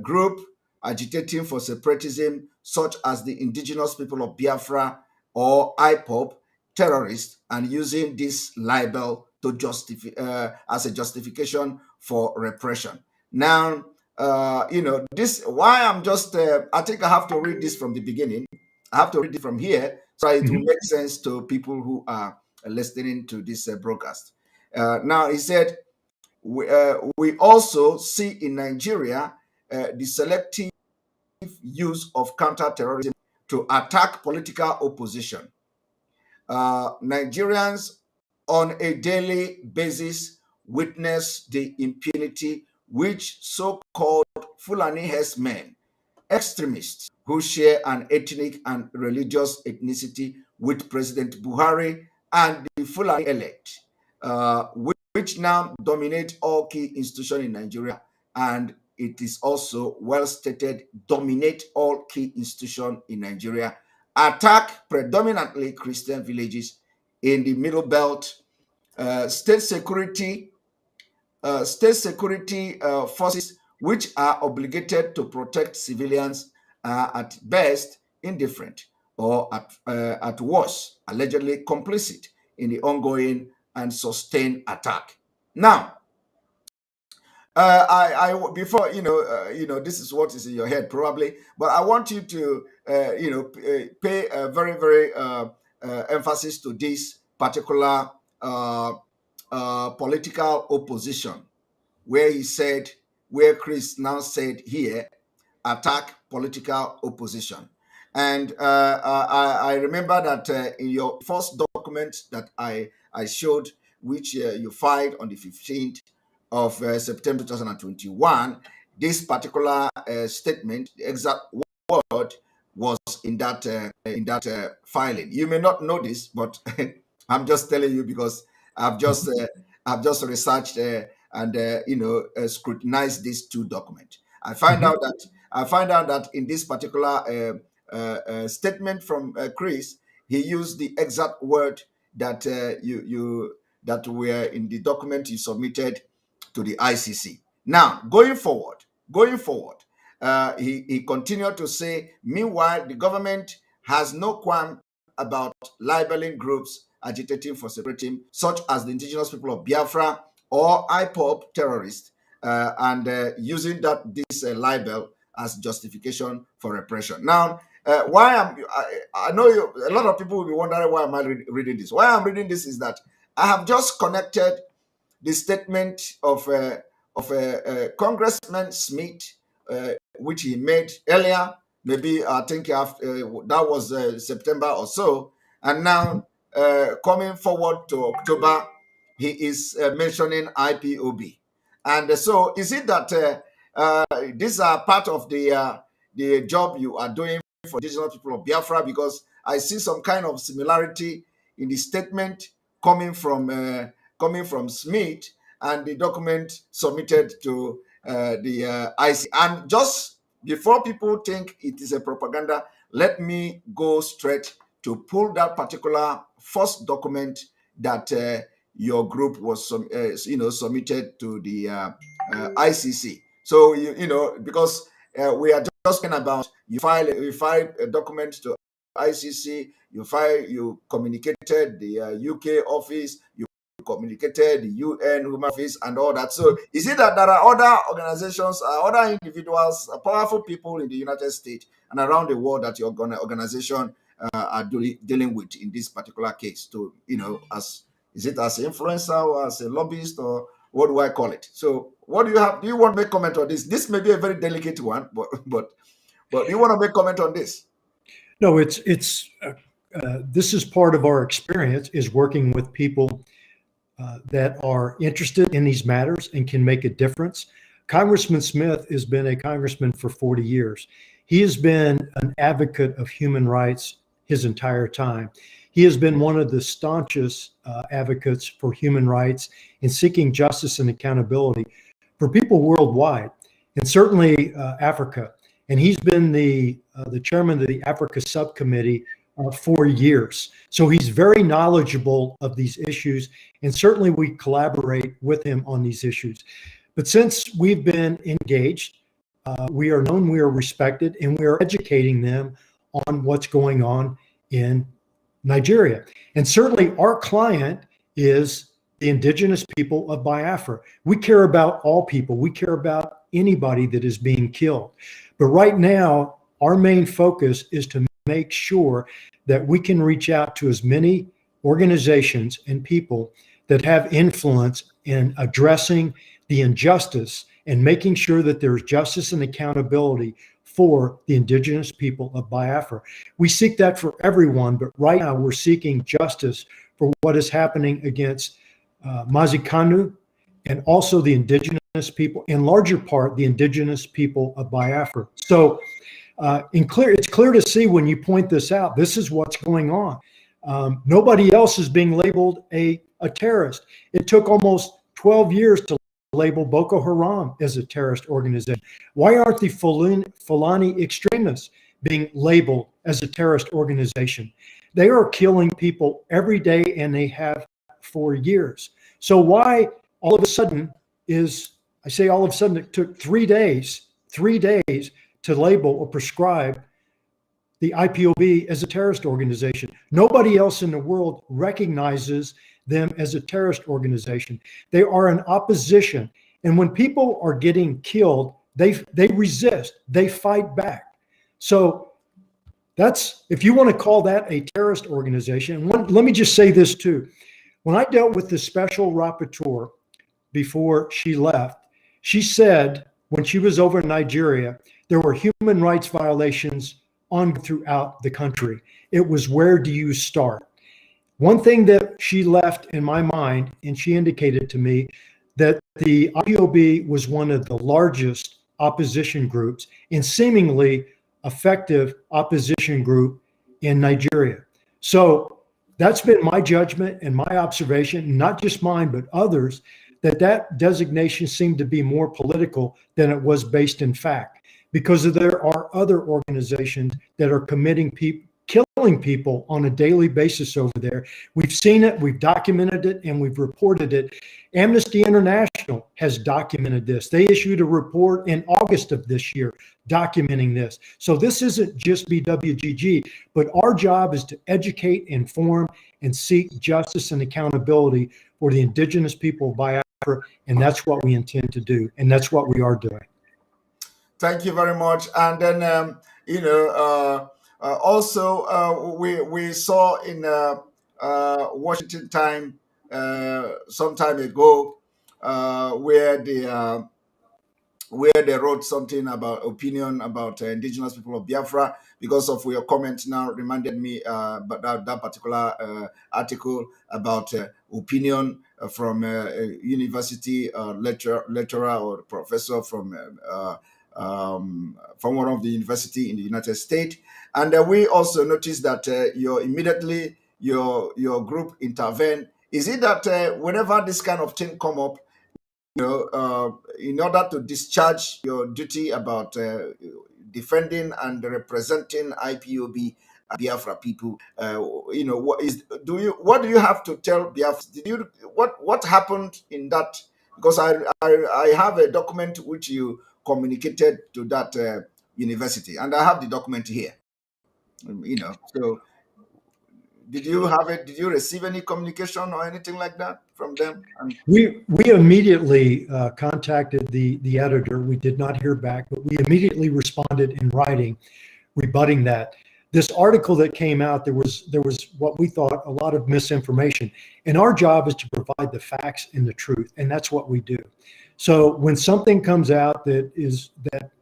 group agitating for separatism, such as the indigenous people of Biafra or IPOB terrorists, and using this label to justify as a justification for repression. Now, this why I'm just. I think I have to read this from the beginning. I have to read it from here so it will make sense to people who are listening to this broadcast. Now, he said, we also see in Nigeria the selective use of counterterrorism to attack political opposition. Nigerians on a daily basis witness the impunity which so-called Fulani herdsmen, extremists who share an ethnic and religious ethnicity with President Buhari and the Fulani elect, which now dominate all key institutions in Nigeria, and it is also well stated, dominate all key institutions in Nigeria, attack predominantly Christian villages in the Middle Belt, state security forces which are obligated to protect civilians are at best indifferent or at worst allegedly complicit in the ongoing and sustained attack. Now, I before this is what is in your head probably, but I want you to pay a very very emphasis to this particular political opposition, where Chris now said here, attack political opposition. And I remember that in your first document that I showed, which you filed on the 15th of September 2021, this particular statement, the exact word, was in that filing. You may not know this, but I'm just telling you because I've just researched and scrutinized these two documents. I find out that in this particular statement from Chris, he used the exact word that that were in the document you submitted to the ICC. Now, going forward, he continued to say, meanwhile, the government has no qualm about labeling groups agitating for separatism, such as the indigenous people of Biafra or IPOB terrorists, and using this label as justification for repression. Now, I know a lot of people will be wondering why am I reading this. Why I'm reading this is that I have just connected the statement of Congressman Smith, which he made earlier, maybe I think after, that was September or so, and now coming forward to October, he is mentioning IPOB. And so is it that these are part of the job you are doing for indigenous people of Biafra? Because I see some kind of similarity in the statement coming from Smith and the document submitted to the IC. And just before people think it is a propaganda, let me go straight to pull that particular first document that your group was submitted to the ICC. So because we are just talking about you file a document to ICC, you communicated the UK office, you communicated the UN Human Office and all that. So is it that there are other organizations, other individuals, powerful people in the United States and around the world that your organization are dealing with in this particular case? To is it as an influencer or as a lobbyist, or what do I call it? So what do you have? Do you want to make comment on this? This may be a very delicate one, but do you want to make comment on this? No, it's this is part of our experience, is working with people that are interested in these matters and can make a difference. Congressman Smith has been a congressman for 40 years. He has been an advocate of human rights his entire time. He has been one of the staunchest advocates for human rights and seeking justice and accountability for people worldwide, and certainly Africa. And he's been the chairman of the Africa Subcommittee for years. So he's very knowledgeable of these issues, and certainly we collaborate with him on these issues. But since we've been engaged, we are known, we are respected, and we are educating them on what's going on in Nigeria. And certainly our client is the indigenous people of Biafra. We care about all people. We care about anybody that is being killed. But right now, our main focus is to make sure that we can reach out to as many organizations and people that have influence in addressing the injustice and making sure that there's justice and accountability for the indigenous people of Biafra. We seek that for everyone, but right now we're seeking justice for what is happening against Mazi Kanu and also the indigenous people, in larger part, the indigenous people of Biafra. So it's clear to see when you point this out, this is what's going on. Nobody else is being labeled a terrorist. It took almost 12 years to label Boko Haram as a terrorist organization. Why aren't the Fulani extremists being labeled as a terrorist organization? They are killing people every day, and they have for years. So why all of a sudden it took 3 days to label or prescribe the IPOB as a terrorist organization? Nobody else in the world recognizes them as a terrorist organization. They are an opposition. And when people are getting killed, they resist, they fight back. So that's, if you want to call that a terrorist organization. Let me just say this too. When I dealt with the special rapporteur before she left, she said when she was over in Nigeria, there were human rights violations on throughout the country. It was, where do you start? One thing that she left in my mind, and she indicated to me that the IPOB was one of the largest opposition groups and seemingly effective opposition group in Nigeria. So that's been my judgment and my observation, not just mine, but others, that designation seemed to be more political than it was based in fact, because there are other organizations that are killing people on a daily basis over there. We've seen it, we've documented it, and we've reported it. Amnesty International has documented this. They issued a report in August of this year documenting this. So this isn't just BWGG, but our job is to educate, inform, and seek justice and accountability for the indigenous people of Biafra, and that's what we intend to do, and that's what we are doing. Thank you very much. And then, also, we saw in Washington time some time ago where they wrote something about opinion about indigenous people of Biafra. Because of your comment now reminded me about that particular article about opinion from a university lecturer or professor from one of the university in the United States. And we also noticed that your group intervened. Is it that whenever this kind of thing come up, in order to discharge your duty about defending and representing IPOB Biafra people. What do you have to tell Biafra? What happened in that? Because I have a document which you communicated to that university, and I have the document here. So did you have it? Did you receive any communication or anything like that from them? And We immediately contacted the editor. We did not hear back, but we immediately responded in writing, rebutting that. This article that came out, there was what we thought a lot of misinformation, and our job is to provide the facts and the truth, and that's what we do. So when something comes out that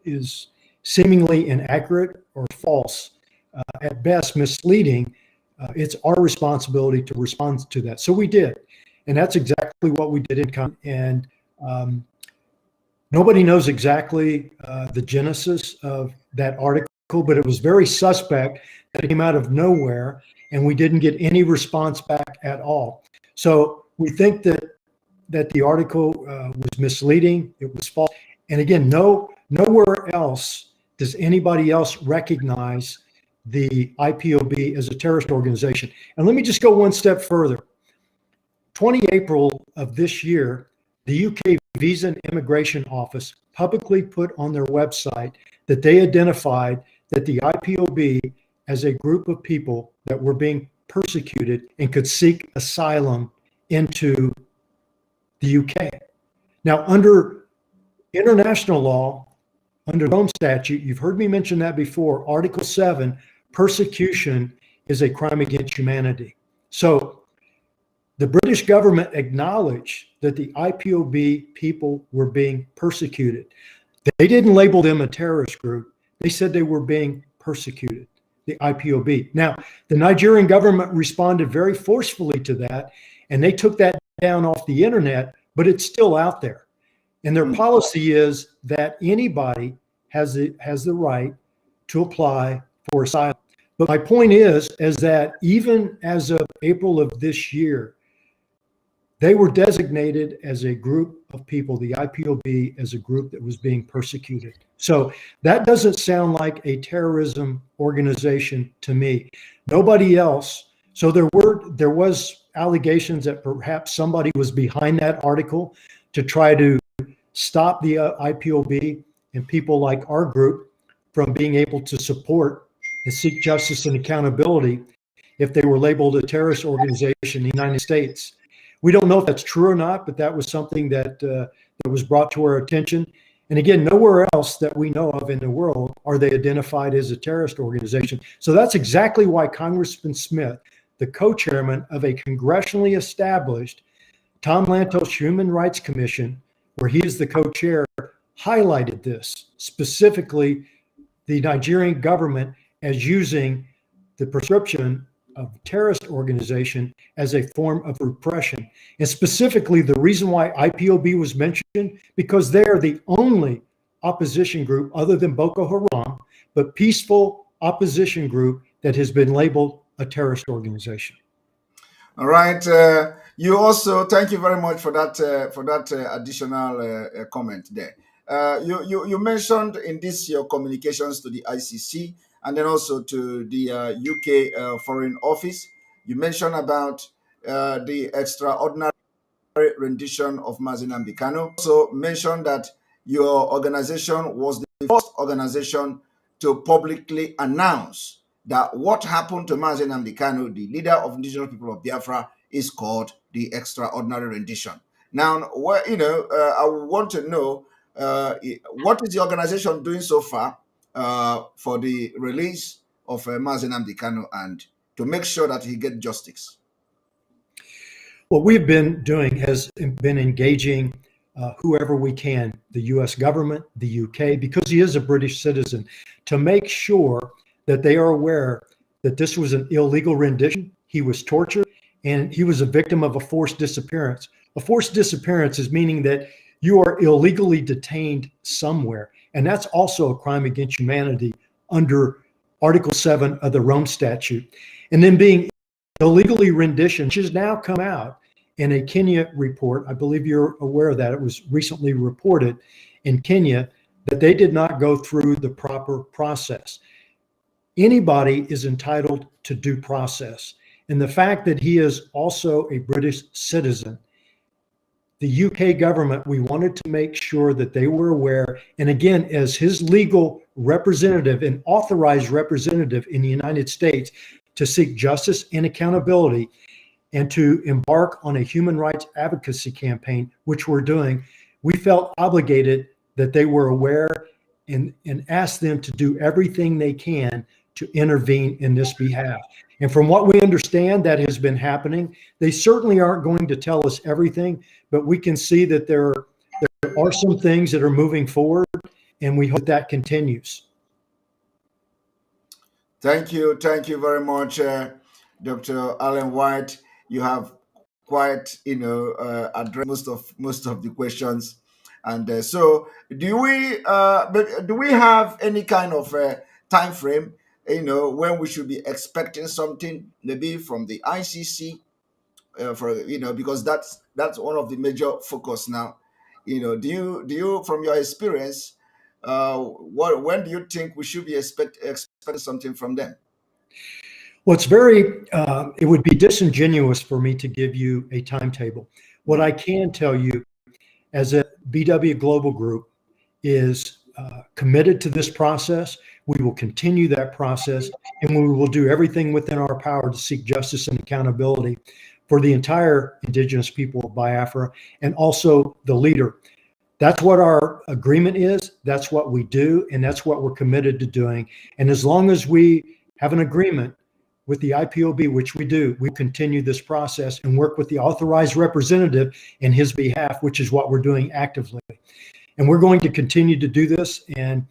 is seemingly inaccurate or false, at best misleading, it's our responsibility to respond to that. So we did. And that's exactly what we did And nobody knows exactly the genesis of that article, but it was very suspect that it came out of nowhere and we didn't get any response back at all. So we think that the article was misleading, it was false. And again, nowhere else does anybody else recognize the IPOB as a terrorist organization. And let me just go one step further. 20 April of this year, the UK Visa and Immigration Office publicly put on their website that they identified that the IPOB as a group of people that were being persecuted and could seek asylum into the UK. Now, under international law, under Rome statute, you've heard me mention that before, Article 7, persecution is a crime against humanity. So the British government acknowledged that the IPOB people were being persecuted. They didn't label them a terrorist group. They said they were being persecuted, the IPOB. Now, the Nigerian government responded very forcefully to that, and they took that down off the internet, but it's still out there. And their policy is that anybody has the right to apply for asylum. But my point is that even as of April of this year, they were designated as a group of people, the IPOB, as a group that was being persecuted. So that doesn't sound like a terrorism organization to me. Nobody else. So there was allegations that perhaps somebody was behind that article to try to stop the IPOB and people like our group from being able to support and seek justice and accountability if they were labeled a terrorist organization in the United States. We don't know if that's true or not, but that was something that was brought to our attention. And again, nowhere else that we know of in the world are they identified as a terrorist organization. So that's exactly why Congressman Smith, the co-chairman of a congressionally established Tom Lantos Human Rights Commission, where he is the co-chair, highlighted this, specifically the Nigerian government as using the prescription of terrorist organization as a form of repression. And specifically, the reason why IPOB was mentioned, because they are the only opposition group other than Boko Haram, but peaceful opposition group that has been labeled a terrorist organization. all right. You also, thank you very much for that additional comment there. You mentioned in this your communications to the ICC and then also to the UK Foreign Office, you mentioned about the extraordinary rendition of Mazi Nnamdi Kanu. Also mentioned that your organization was the first organization to publicly announce that what happened to Mazi Nnamdi Kanu, the leader of indigenous people of Biafra, is called the extraordinary rendition. Now, I want to know what is the organization doing so far for the release of Mazi Nnamdi Kanu and to make sure that he gets justice? What we've been doing has been engaging whoever we can, the US government, the UK, because he is a British citizen, to make sure that they are aware that this was an illegal rendition. He was tortured and he was a victim of a forced disappearance. A forced disappearance is meaning that you are illegally detained somewhere. And that's also a crime against humanity under Article 7 of the Rome Statute. And then being illegally renditioned, which has now come out in a Kenya report. I believe you're aware of that. It was recently reported in Kenya that they did not go through the proper process. anybody is entitled to due process. And the fact that he is also a British citizen, the UK government, we wanted to make sure that they were aware. And again, as his legal representative and authorized representative in the United States to seek justice and accountability and to embark on a human rights advocacy campaign, which we're doing, we felt obligated that they were aware and asked them to do everything they can to intervene in this behalf. And from what we understand, that has been happening. They certainly aren't going to tell us everything, but we can see that there are some things that are moving forward, and we hope that continues. Thank you very much, Dr. Alan White. You have quite, addressed most of the questions, and so do we? But do we have any kind of time frame? When we should be expecting something, maybe from the ICC, because that's one of the major focus now. Do you from your experience, when do you think we should be expecting something from them? Well, it would be disingenuous for me to give you a timetable. What I can tell you as a BW Global Group is committed to this process. We will continue that process, and we will do everything within our power to seek justice and accountability for the entire indigenous people of Biafra and also the leader. That's what our agreement is. That's what we do, and that's what we're committed to doing. And as long as we have an agreement with the IPOB, which we do, we continue this process and work with the authorized representative in his behalf, which is what we're doing actively. And we're going to continue to do this. And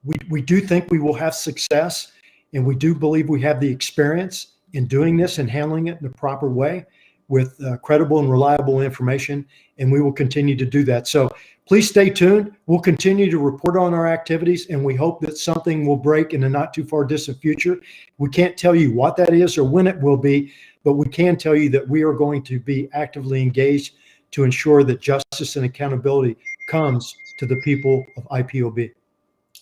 we do think we will have success. And we do believe we have the experience in doing this and handling it in the proper way with credible and reliable information. And we will continue to do that. So please stay tuned. We'll continue to report on our activities, and we hope that something will break in the not too far distant future. We can't tell you what that is or when it will be, but we can tell you that we are going to be actively engaged to ensure that justice and accountability comes to the people of IPOB.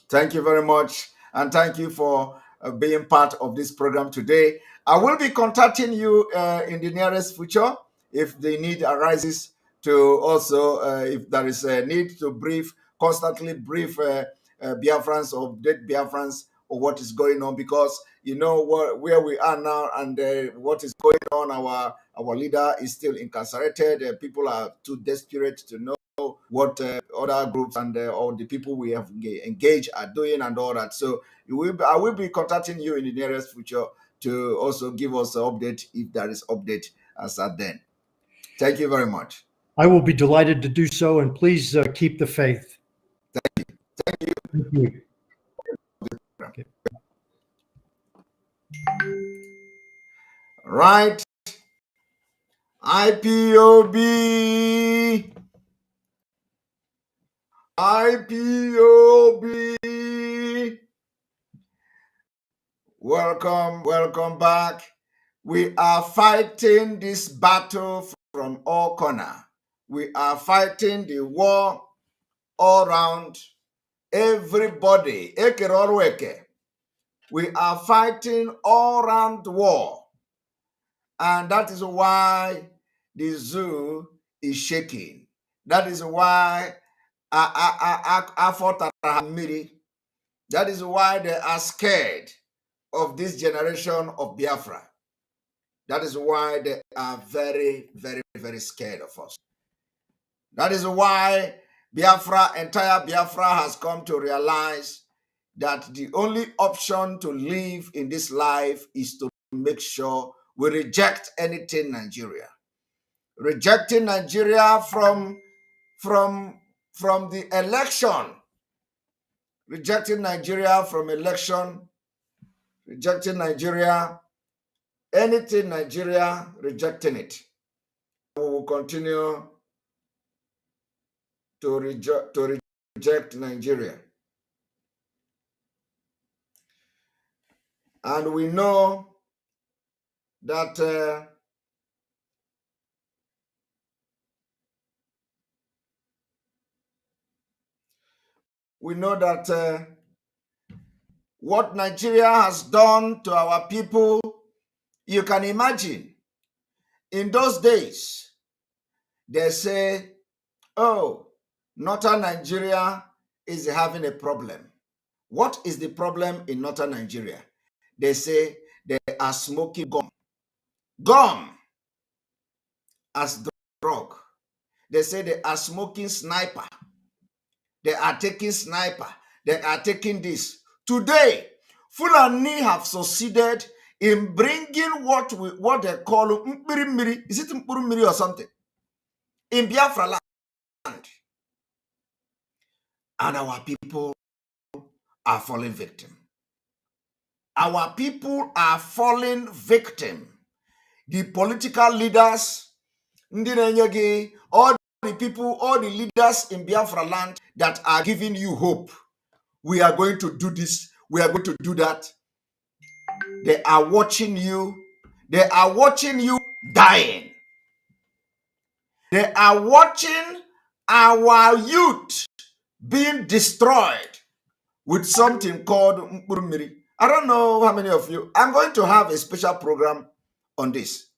Thank you very much. And thank you for being part of this program today. I will be contacting you in the nearest future if the need arises to also, if there is a need to constantly brief Biafrans or dead Biafrans or what is going on, because where we are now and what is going on. Our leader is still incarcerated. People are too desperate to know what other groups and or the people we have engaged are doing and all that. So I will be contacting you in the nearest future to also give us an update if there is update as at then. Thank you very much. I will be delighted to do so, and please keep the faith. Thank you. Thank you. Okay. Right. IPOB. Welcome back. We are fighting this battle from all corners. We are fighting the war all around. Everybody, we are fighting all around the war. And that is why the zoo is shaking. That is why I fought Hamiri. That is why they are scared of this generation of Biafra. That is why they are very, very, very scared of us. That is why entire Biafra has come to realize that the only option to live in this life is to make sure we reject anything Nigeria. Rejecting Nigeria from the election. Rejecting Nigeria from election. Rejecting Nigeria. Anything Nigeria, rejecting it. We will continue to reject Nigeria. And we know that what Nigeria has done to our people, you can imagine. In those days, they say, oh, northern Nigeria is having a problem. What is the problem in northern Nigeria? They say they are smoking gum. Gum as drug. They say they are smoking sniper. They are taking sniper. They are taking this. Today, Fulani have succeeded in bringing what they call mpirimiri. Is it mpirimiri or something? In Biafra land. And our people are falling victim. Our people are falling victim. The political leaders, all the people, all the leaders in Biafra land that are giving you hope. We are going to do this. We are going to do that. They are watching you. They are watching you dying. They are watching our youth being destroyed with something called Mkurumiri. I don't know how many of you. I'm going to have a special program on this.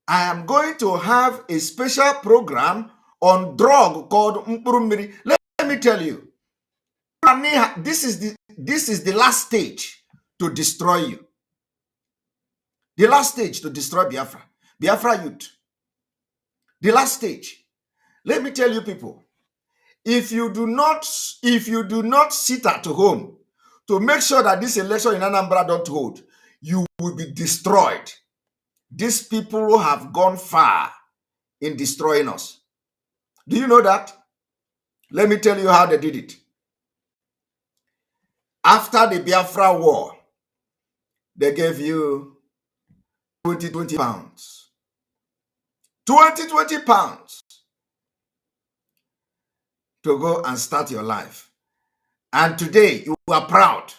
I am going to have a special program on drug called Mkurumiri. Let me tell you, this is the last stage to destroy you. The last stage to destroy Biafra. Biafra youth. The last stage. Let me tell you people, if you do not sit at home to make sure that this election in Anambra don't hold, you will be destroyed. These people have gone far in destroying us. Do you know that? Let me tell you how they did it. After the Biafra war, they gave you 20 pounds. 20 pounds to go and start your life. And today you are proud.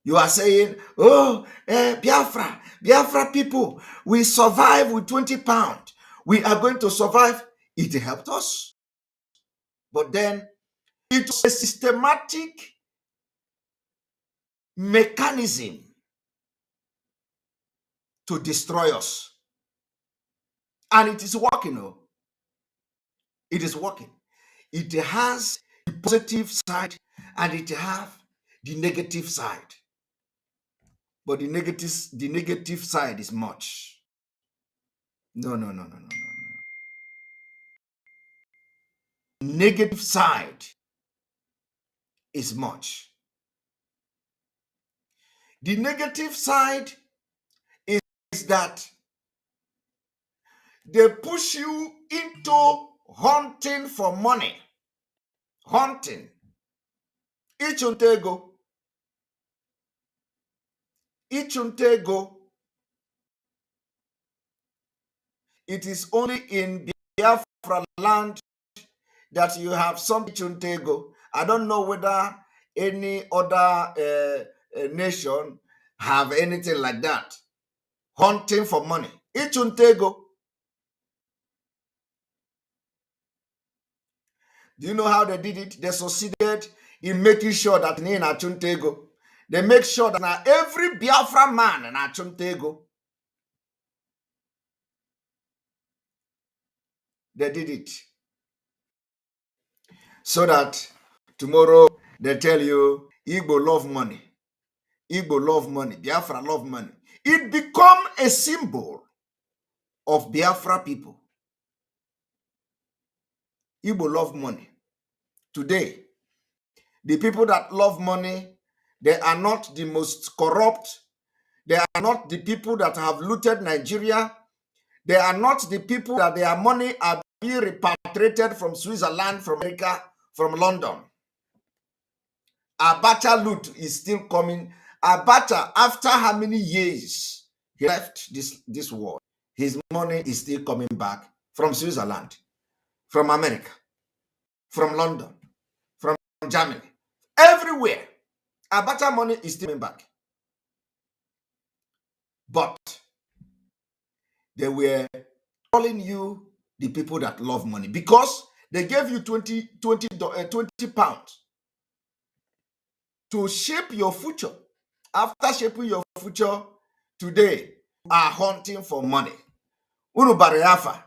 You are saying, oh, Biafra people, we survive with 20 pounds. We are going to survive. It helped us. But then it was a systematic mechanism to destroy us. And it is working. Oh. It is working. It has the positive side and it has the negative side. But the negative side is much. No. Negative side is much. The negative side is that they push you into hunting for money. Hunting. Ichuntego. It is only in Biafra land that you have some Ichuntego. I don't know whether any other nation have anything like that. Hunting for money. Ichuntego. Do you know how they did it? They succeeded in making sure that in Achuntego, they make sure that now every Biafra man in Achuntego, they did it. So that tomorrow they tell you, Igbo love money. Igbo love money. Biafra love money. It become a symbol of Biafra people. Igbo love money. Today, the people that love money, they are not the most corrupt. They are not the people that have looted Nigeria. They are not the people that their money are being repatriated from Switzerland, from America, from London. Abacha loot is still coming. Abacha, after how many years he left this world, his money is still coming back from Switzerland, from America, from London, from Germany, everywhere. Abacha money is still coming back. But they were calling you the people that love money because they gave you 20 pounds. to shape your future. After shaping your future today, you are hunting for money. Unu bara ya afa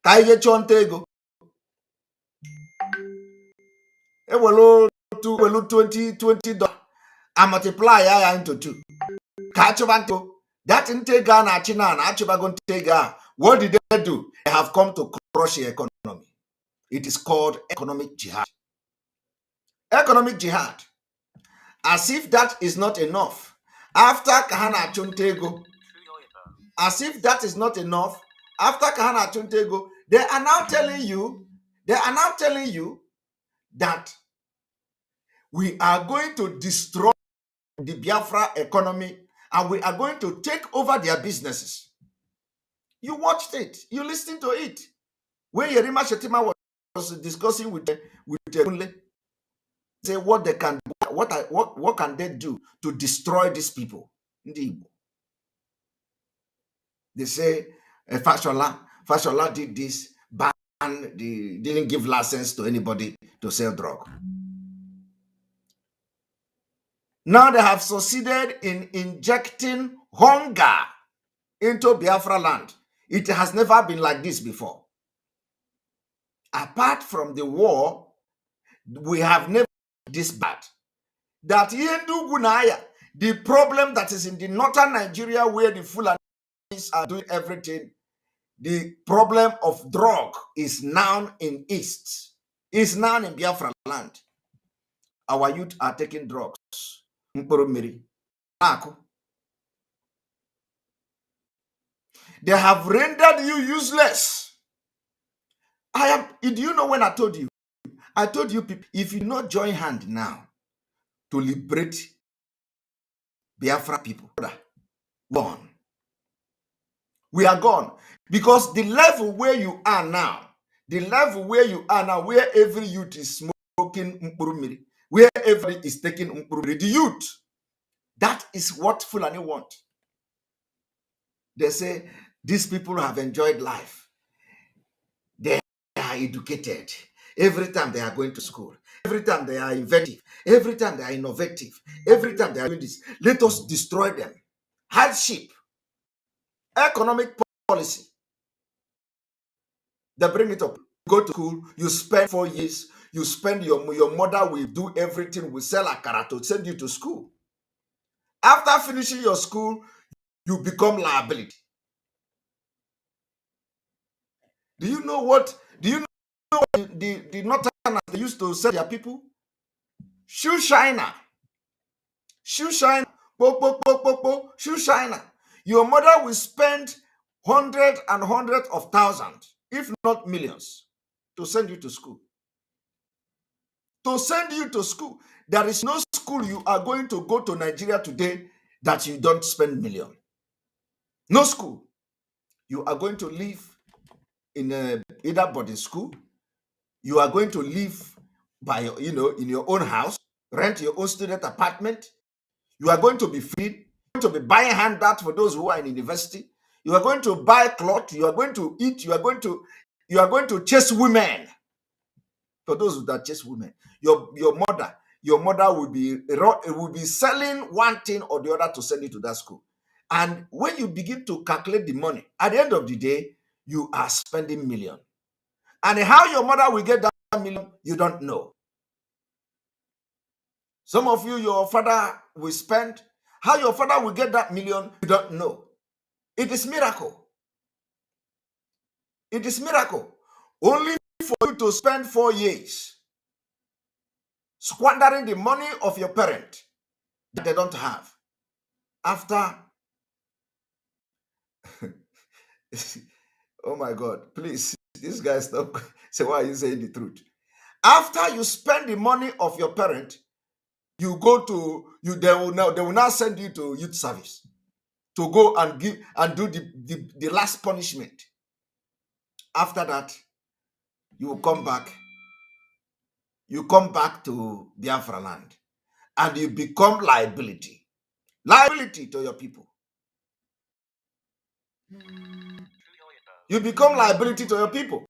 ka ihe chọọ nta ego. Ewelu $20 and multiply ya into 2. Ka achọba nta that nta ego a na-achị na achọbago nta ego a. What did they do? They have come to crush the economy. It is called economic jihad. Economic jihad. As if that is not enough. After Kahana Chuntego, as if that is not enough, after Kahana Chuntego, they are now telling you that we are going to destroy the Biafra economy and we are going to take over their businesses. You watched it, you listened to it. When Yerima Shetima was discussing with Kunle, say what they can, what can they do to destroy these people? They say Fashola did this, didn't give license to anybody to sell drug. Now they have succeeded in injecting hunger into Biafra land. It has never been like this before. Apart from the war, we have never been this bad. That Yendu Gunaya, the problem that is in the northern Nigeria where the Fulanis are doing everything, the problem of drug is now in East, is now in Biafra land. Our youth are taking drugs. They have rendered you useless. Do you know when I told you? I told you people, if you not join hand now to liberate Biafra people, gone. We are gone. Because the level where you are now, where every youth is smoking mkpurumiri, where everybody is taking mkpurumiri, the youth, that is what Fulani want. They say, these people have enjoyed life. They are educated. Every time they are going to school, every time they are inventive, every time they are innovative, every time they are doing this, let us destroy them. Hardship, economic policy, they bring it up. You go to school, you spend 4 years, you spend your mother will do everything, will sell akara to send you to school. After finishing your school, you become liability. Do you know what the Northerners they used to sell their people? Shoe shiner. Shoe shiner. Shoe shiner. Your mother will spend hundreds of thousands, if not millions, to send you to school. To send you to school. There is no school you are going to go to Nigeria today that you don't spend millions. No school. You are going to live in either boarding school. You are going to live by in your own house, rent your own student apartment. You are going to be free, going to be buying handouts for those who are in university. You are going to buy clothes. You are going to eat. You are going to chase women. For those that chase women, your mother will be selling one thing or the other to send you to that school. And when you begin to calculate the money, at the end of the day, you are spending millions. And how your mother will get that million, you don't know. Some of you, your father will spend. How your father will get that million, you don't know. It is miracle. It is miracle. Only for you to spend 4 years squandering the money of your parent that they don't have. After, oh my God, please, this guy stop. Say, why are you saying the truth? After you spend the money of your parent, you go to they will now send you to youth service to go and do the last punishment. After that, you come back to Biafra land and you become liability to your people. You become liability to your people.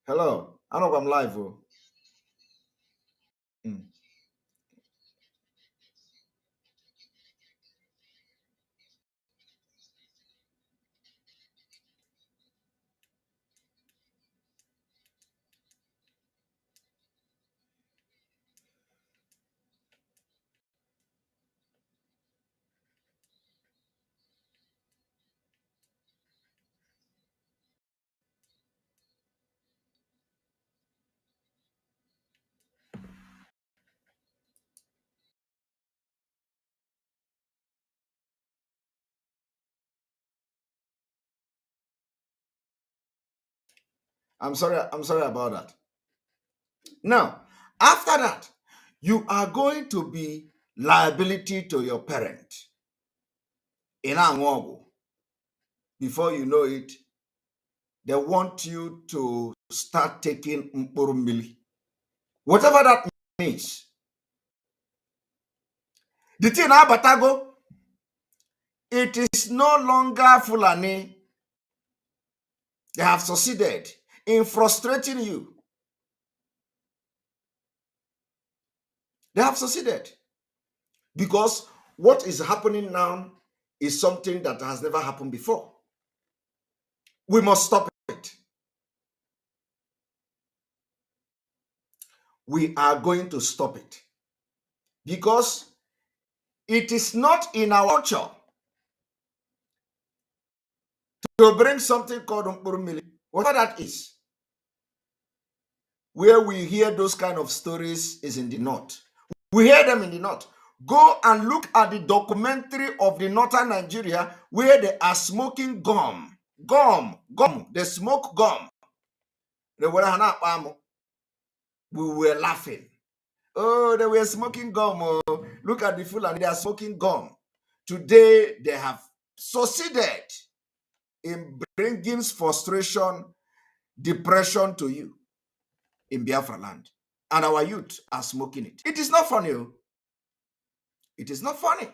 Hello, I know I'm live. I'm sorry about that. Now, after that, you are going to be liability to your parent. In Angogo, before you know it, they want you to start taking mkpurumili. Whatever that means. The thing abatago, it is no longer Fulani. They have succeeded in frustrating you. They have succeeded. Because what is happening now is something that has never happened before. We must stop it. We are going to stop it. Because it is not in our culture to bring something called Mkpurumili. Whatever that is. Where we hear those kind of stories is in the north. We hear them in the north. Go and look at the documentary of the northern Nigeria where they are smoking gum. Gum. They smoke gum. We were laughing. Oh, they were smoking gum. Oh, look at the Fulani, they are smoking gum. Today, they have succeeded in bringing frustration, depression to you in Biafra land. And our youth are smoking it. It is not funny. It is not funny.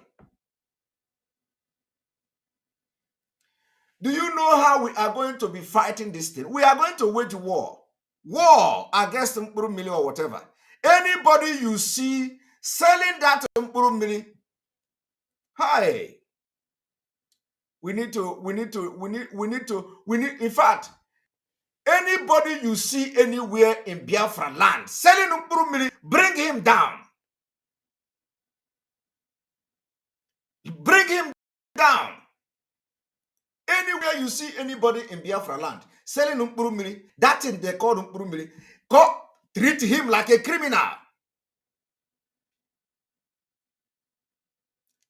Do you know how we are going to be fighting this thing? We are going to wage war. War against Mkpurumili or whatever. Anybody you see selling that Mkpurumili, hi. In fact, anybody you see anywhere in Biafra land selling Mkpurumili, bring him down. Bring him down. Anywhere you see anybody in Biafra land selling Mkpurumili, that thing they call Mkpurumili, treat him like a criminal.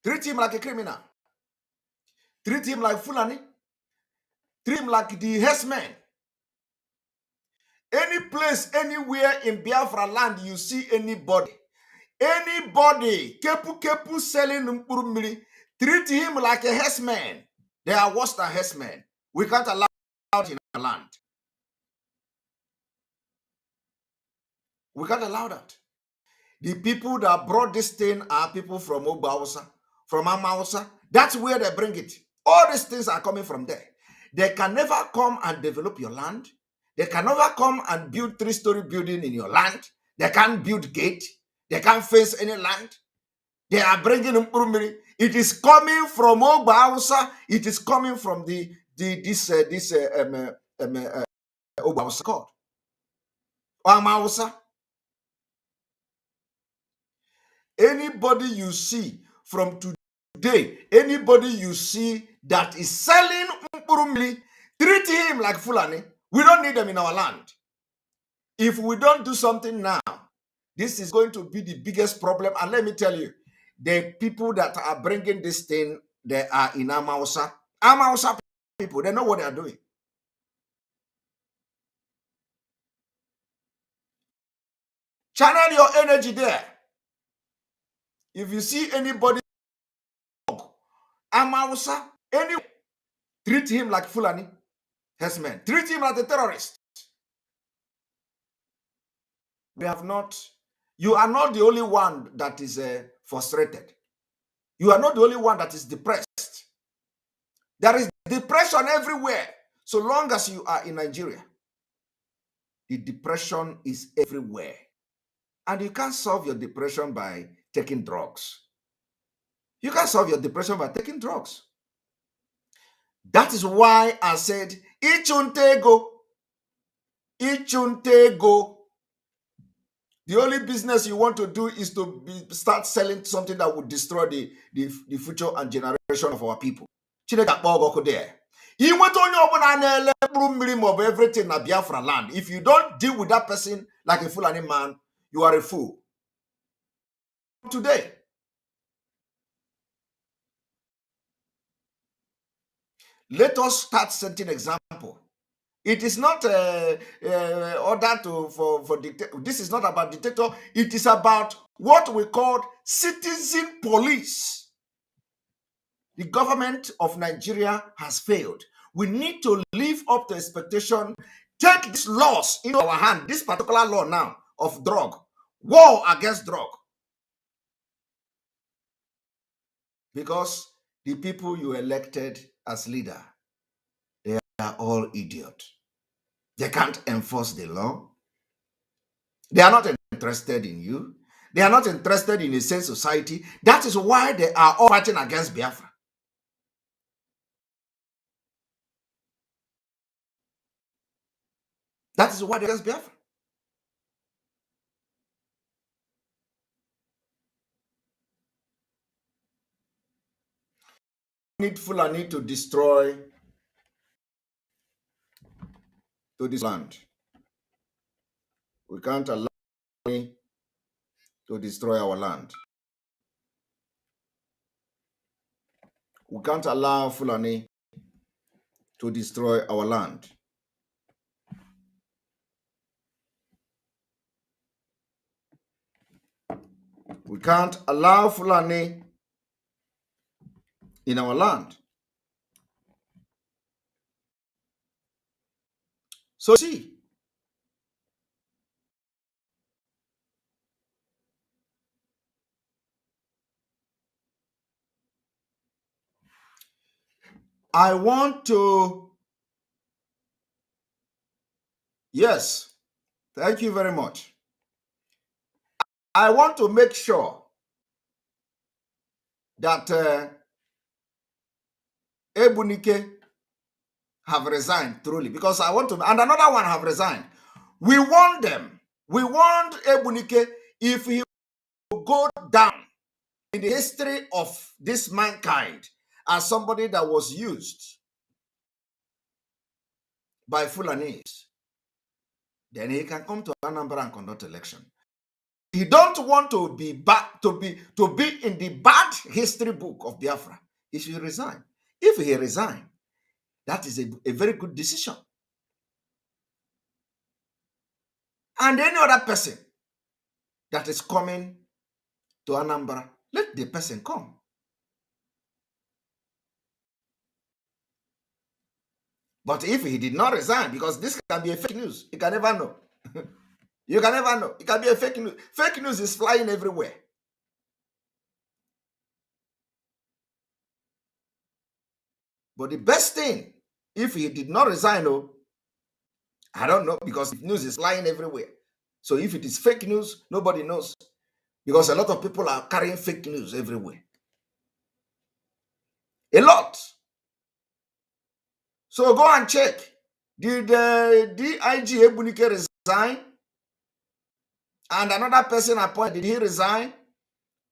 Treat him like a criminal. Treat him like Fulani. Treat him like the herdsmen. Any place, anywhere in Biafra land you see anybody, kepu selling Mkpurumili, treat him like a herdsman. They are worse than herdsmen. We can't allow it in our land. We can't allow that. The people that brought this thing are people from Ogbawusa, from Amawusa. That's where they bring it. All these things are coming from there. They can never come and develop your land. They can never come and build 3-story building in your land. They can't build gate. They can't fence any land. They are bringing Mkpurumili. It is coming from Ogbawusa. It is coming from this Ogbawusa called Amawusa. Anybody you see from today, anybody you see that is selling Mkpurumili, treat him like Fulani. We don't need them in our land. If we don't do something now, this is going to be the biggest problem. And let me tell you, the people that are bringing this thing, they are in Amawusa. Amawusa people, they know what they are doing. Channel your energy there. If you see anybody, Amawusa, anyway, treat him like Fulani. Herdsmen. Treat him like a terrorist. We have not, you are not the only one that is frustrated. You are not the only one that is depressed. There is depression everywhere. So long as you are in Nigeria, the depression is everywhere. And you can't solve your depression by taking drugs. You can't solve your depression by taking drugs. That is why I said, Ichuntego. The only business you want to do is to start selling something that would destroy the future and generation of our people. Everything na Biafra land. If you don't deal with that person like a Fulani man, you are a fool. Today, let us start setting example It is not order for dictator. This is not about dictator. It is about what we call citizen police. The government of Nigeria has failed. We need to live up to expectation. Take these laws into our hand. This particular law now of drug, war against drug, because the people you elected as leader, they are all idiots. They can't enforce the law. They are not interested in you. They are not interested in a sane society. That is why they are all fighting against Biafra. That is why they're against Biafra. We need Fulani to destroy this land. We can't allow Fulani to destroy our land. We can't allow Fulani to destroy our land. We can't allow Fulani in our land. So see, I want to, yes, thank you very much. I want to make sure that Ebunike have resigned truly, because I want to, and another one have resigned. We want them. We want Ebunike, if he will go down in the history of this mankind as somebody that was used by Fulanese, then he can come to Anambra and conduct election. He don't want to be back to be in the bad history book of Biafra. He should resign. If he resign, that is a very good decision. And any other person that is coming to Anambra, let the person come. But if he did not resign, because this can be a fake news, you can never know. You can never know. It can be a fake news. Fake news is flying everywhere. But the best thing, if he did not resign, I don't know, because news is flying everywhere. So if it is fake news, nobody knows, because a lot of people are carrying fake news everywhere. A lot. So go and check. Did DIG Ebunike resign? And another person appointed, did he resign?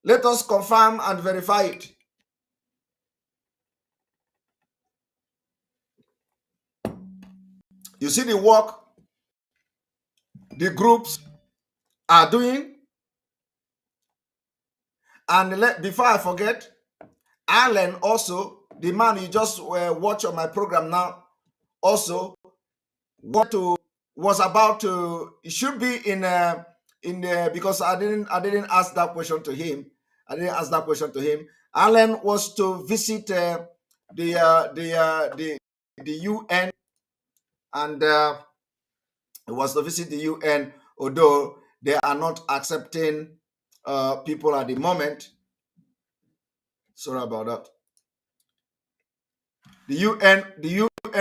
Let us confirm and verify it. You see the work the groups are doing. And before I forget, Alan also, the man you just watch on my program now, also was about to, it should be in because I didn't ask that question to him. Alan was to visit the UN, and he was to visit the UN, although they are not accepting people at the moment. Sorry about that. The UN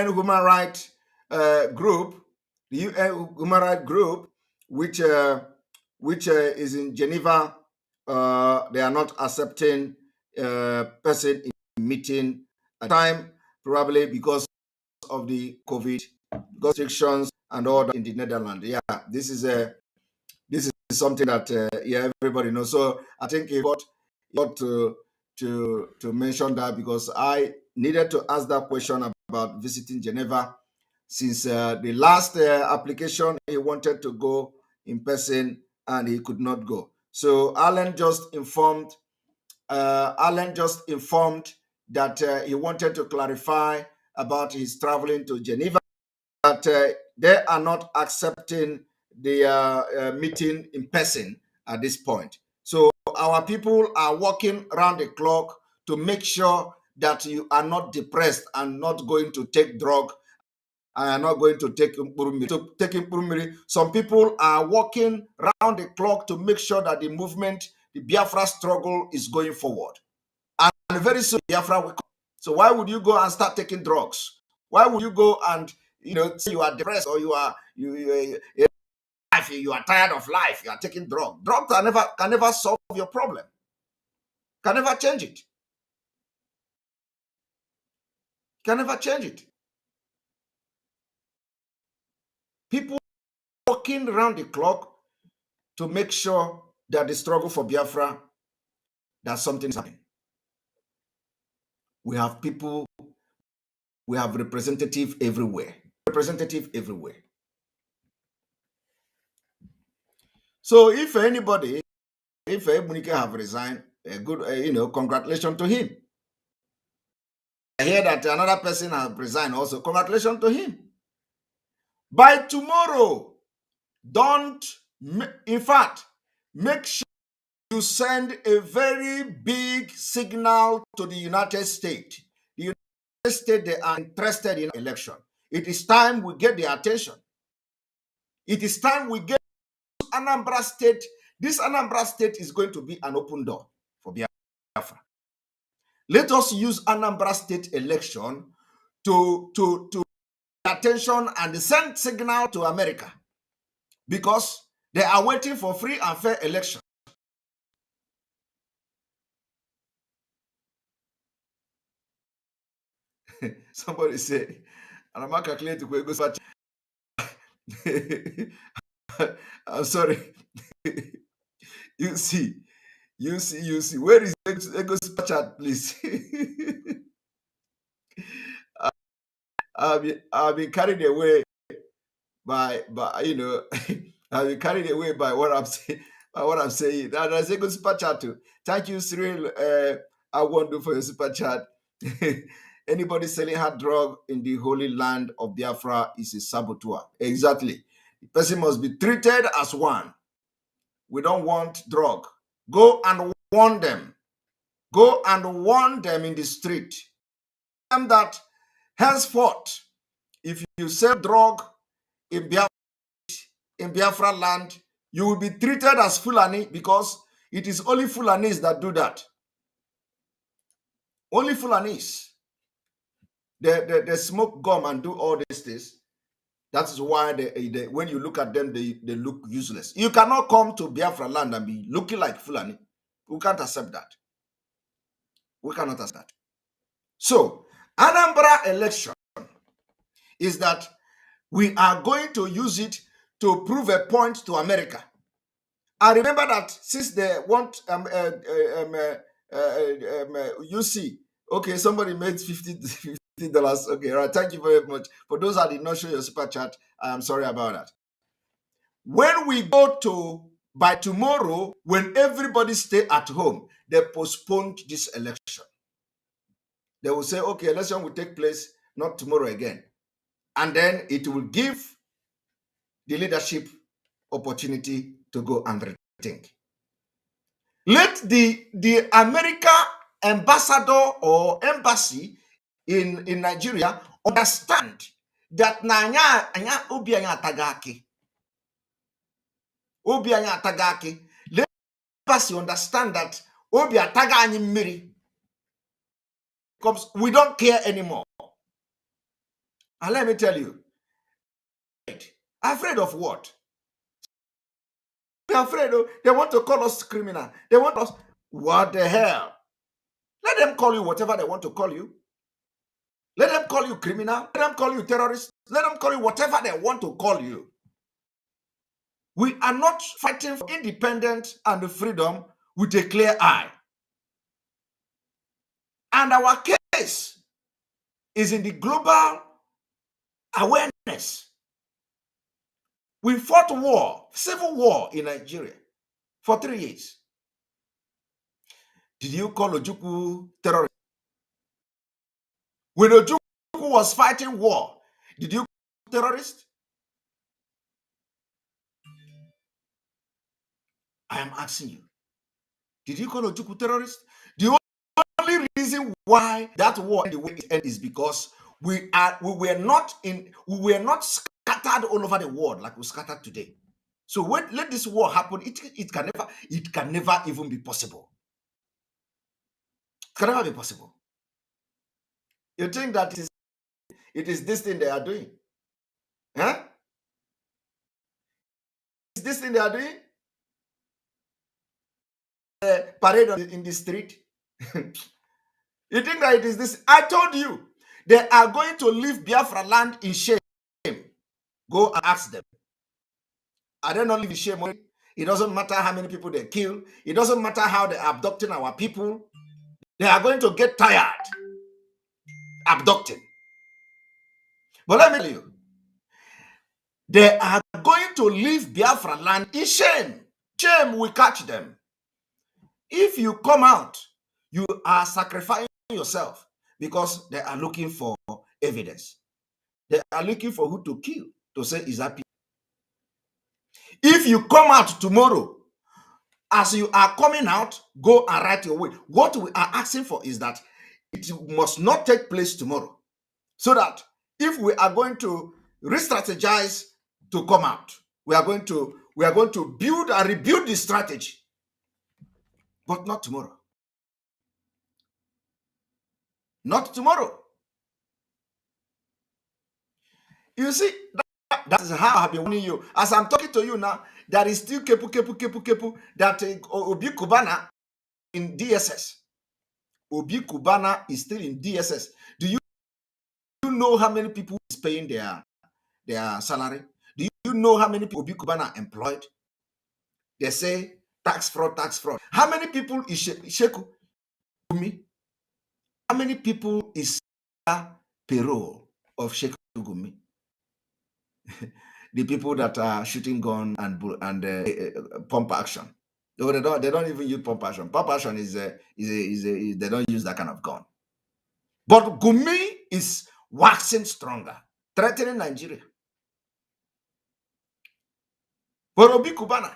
Human Rights Group, which is in Geneva, they are not accepting person in meeting at time, probably because of the COVID restrictions and all that in the Netherlands. Yeah, this is something that everybody knows. So I think he got to mention that, because I needed to ask that question about visiting Geneva, since the last application he wanted to go in person and he could not go. So Alan just informed that he wanted to clarify about his traveling to Geneva, that they are not accepting the meeting in person at this point. So our people are working around the clock to make sure that you are not depressed and not going to take drug and are not going to take impurumiri. So taking impurumiri, some people are working around the clock to make sure that the movement, the Biafra struggle is going forward. And very soon Biafra will come. So why would you go and start taking drugs? Why would you go and say you are depressed or you are you are tired of life, you are taking drugs? Drugs can never solve your problem. Can never change it. Can never change it. People working around the clock to make sure that the struggle for Biafra, that something's happening. We have people, we have representative everywhere. Representative everywhere. So if anybody, if Ebunike have resigned, a good, congratulations to him. I hear that another person has resigned also. Congratulations to him. By tomorrow, in fact, make sure you send a very big signal to the United States. The United States, they are interested in election. It is time we get their attention. It is time we get Anambra State. This Anambra State is going to be an open door for Biafra. Let us use Anambra State election to attention and send signal to America, because they are waiting for free and fair election. Somebody say, I'm sorry. you see. Where is Ego Super Chat, please? I've been carried away by I've been carried away by what I'm saying. There's Ego Super Chat too. Thank you, Cyril. I won't do for your super chat. Anybody selling hard drug in the holy land of Biafra is a saboteur. Exactly. The person must be treated as one. We don't want drug. Go and warn them. Go and warn them in the street. Tell them that henceforth, if you sell drug in Biafra land, you will be treated as Fulani, because it is only Fulanis that do that. Only Fulanis. They smoke gum and do all these things. That is why when you look at them, they look useless. You cannot come to Biafra land and be looking like Fulani. We can't accept that. We cannot accept that. So, Anambra election is that we are going to use it to prove a point to America. I remember that since they want you see, okay, somebody made $50. Okay, right. Thank you very much. For those that did not show your super chat, I am sorry about that. When we go to by tomorrow, when everybody stay at home, they postponed this election. They will say, okay, election will take place not tomorrow again. And then it will give the leadership opportunity to go and rethink. Let the America ambassador or embassy in Nigeria understand that anya obi anya tagaki. Obi anya tagaki. Let the embassy understand that obi ataga anyi mmiri. Because we don't care anymore. And let me tell you, afraid of what? We're afraid of, they want to call us criminal. They want us, what the hell? Let them call you whatever they want to call you. Let them call you criminal. Let them call you terrorist. Let them call you whatever they want to call you. We are not fighting for independence and freedom with a clear eye. And our case is in the global awareness. We fought war, civil war in Nigeria for 3 years. Did you call Ojukwu terrorist? When Ojukwu was fighting war, did you terrorist? I am asking you. Did you call Ojukwu terrorist? The only reason why that war the way it ended is because we were not scattered all over the world like we scattered today. So let this war happen. It can never even be possible. It can never be possible. You think that it is this thing they are doing? Huh? Is this thing they are doing? Parade in the street. You think that it is this? I told you, they are going to leave Biafra land in shame. Go and ask them. Are they not living in shame? It doesn't matter how many people they kill. It doesn't matter how they're abducting our people. They are going to get tired abducting. But let me tell you, they are going to leave Biafra land in shame. Shame will catch them. If you come out, you are sacrificing yourself because they are looking for evidence. They are looking for who to kill to say is happy. If you come out tomorrow, as you are coming out, go and write your will. What we are asking for is that it must not take place tomorrow. So that if we are going to re-strategize to come out, we are going to build and rebuild the strategy. But not tomorrow. Not tomorrow. You see, that is how I have been warning you. As I'm talking to you now, there is still kepu that Obi Kubana in DSS. Obi Kubana is still in DSS. Do you know how many people is paying their salary? Do you know how many people Obi Kubana employed? They say tax fraud, tax fraud. How many people is Sheku Gumi? How many people is payroll of Sheku Gumi? The people that are shooting gun and pump action. No, they don't even use pump action. Pump action is they don't use that kind of gun. But Gumi is waxing stronger, threatening Nigeria. But Obi Kubana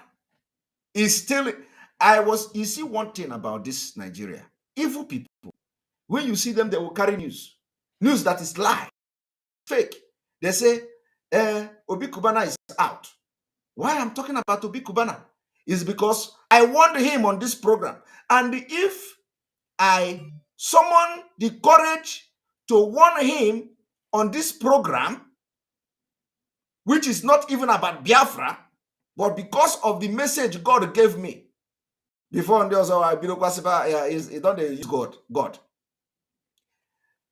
is still. You see one thing about this Nigeria, evil people. When you see them, they will carry news that is lie, fake. They say Obi Kubana is out. Why I'm talking about Obi Kubana is because I warned him on this program. And if I summon the courage to warn him on this program, which is not even about Biafra, but because of the message God gave me, before and also I don't use God.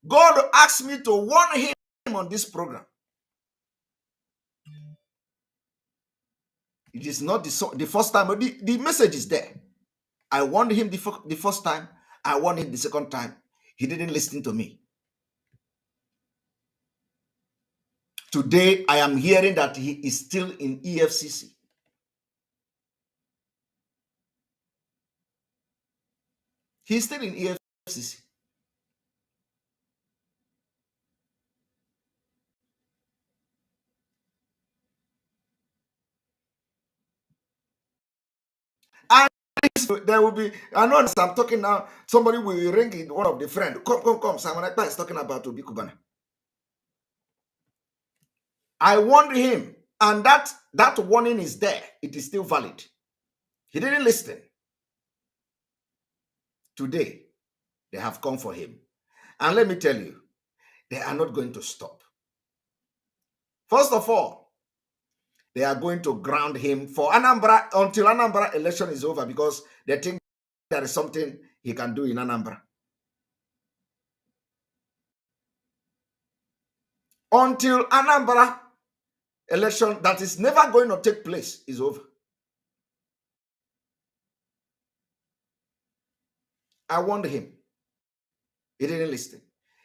God asked me to warn him on this program. It is not the first time, but the message is there. I warned him the first time. I warned him the second time. He didn't listen to me. Today, I am hearing that he is still in EFCC. He's still in EFCC. And there will be, I know as I'm talking now, somebody will ring in one of the friends. Come. Simon Ekpa is talking about Obi Kubana. I warned him, and that warning is there. It is still valid. He didn't listen. Today, they have come for him. And let me tell you, they are not going to stop. First of all, they are going to ground him for Anambra until Anambra election is over because they think there is something he can do in Anambra. Until Anambra election that is never going to take place is over. I warned him. He didn't listen.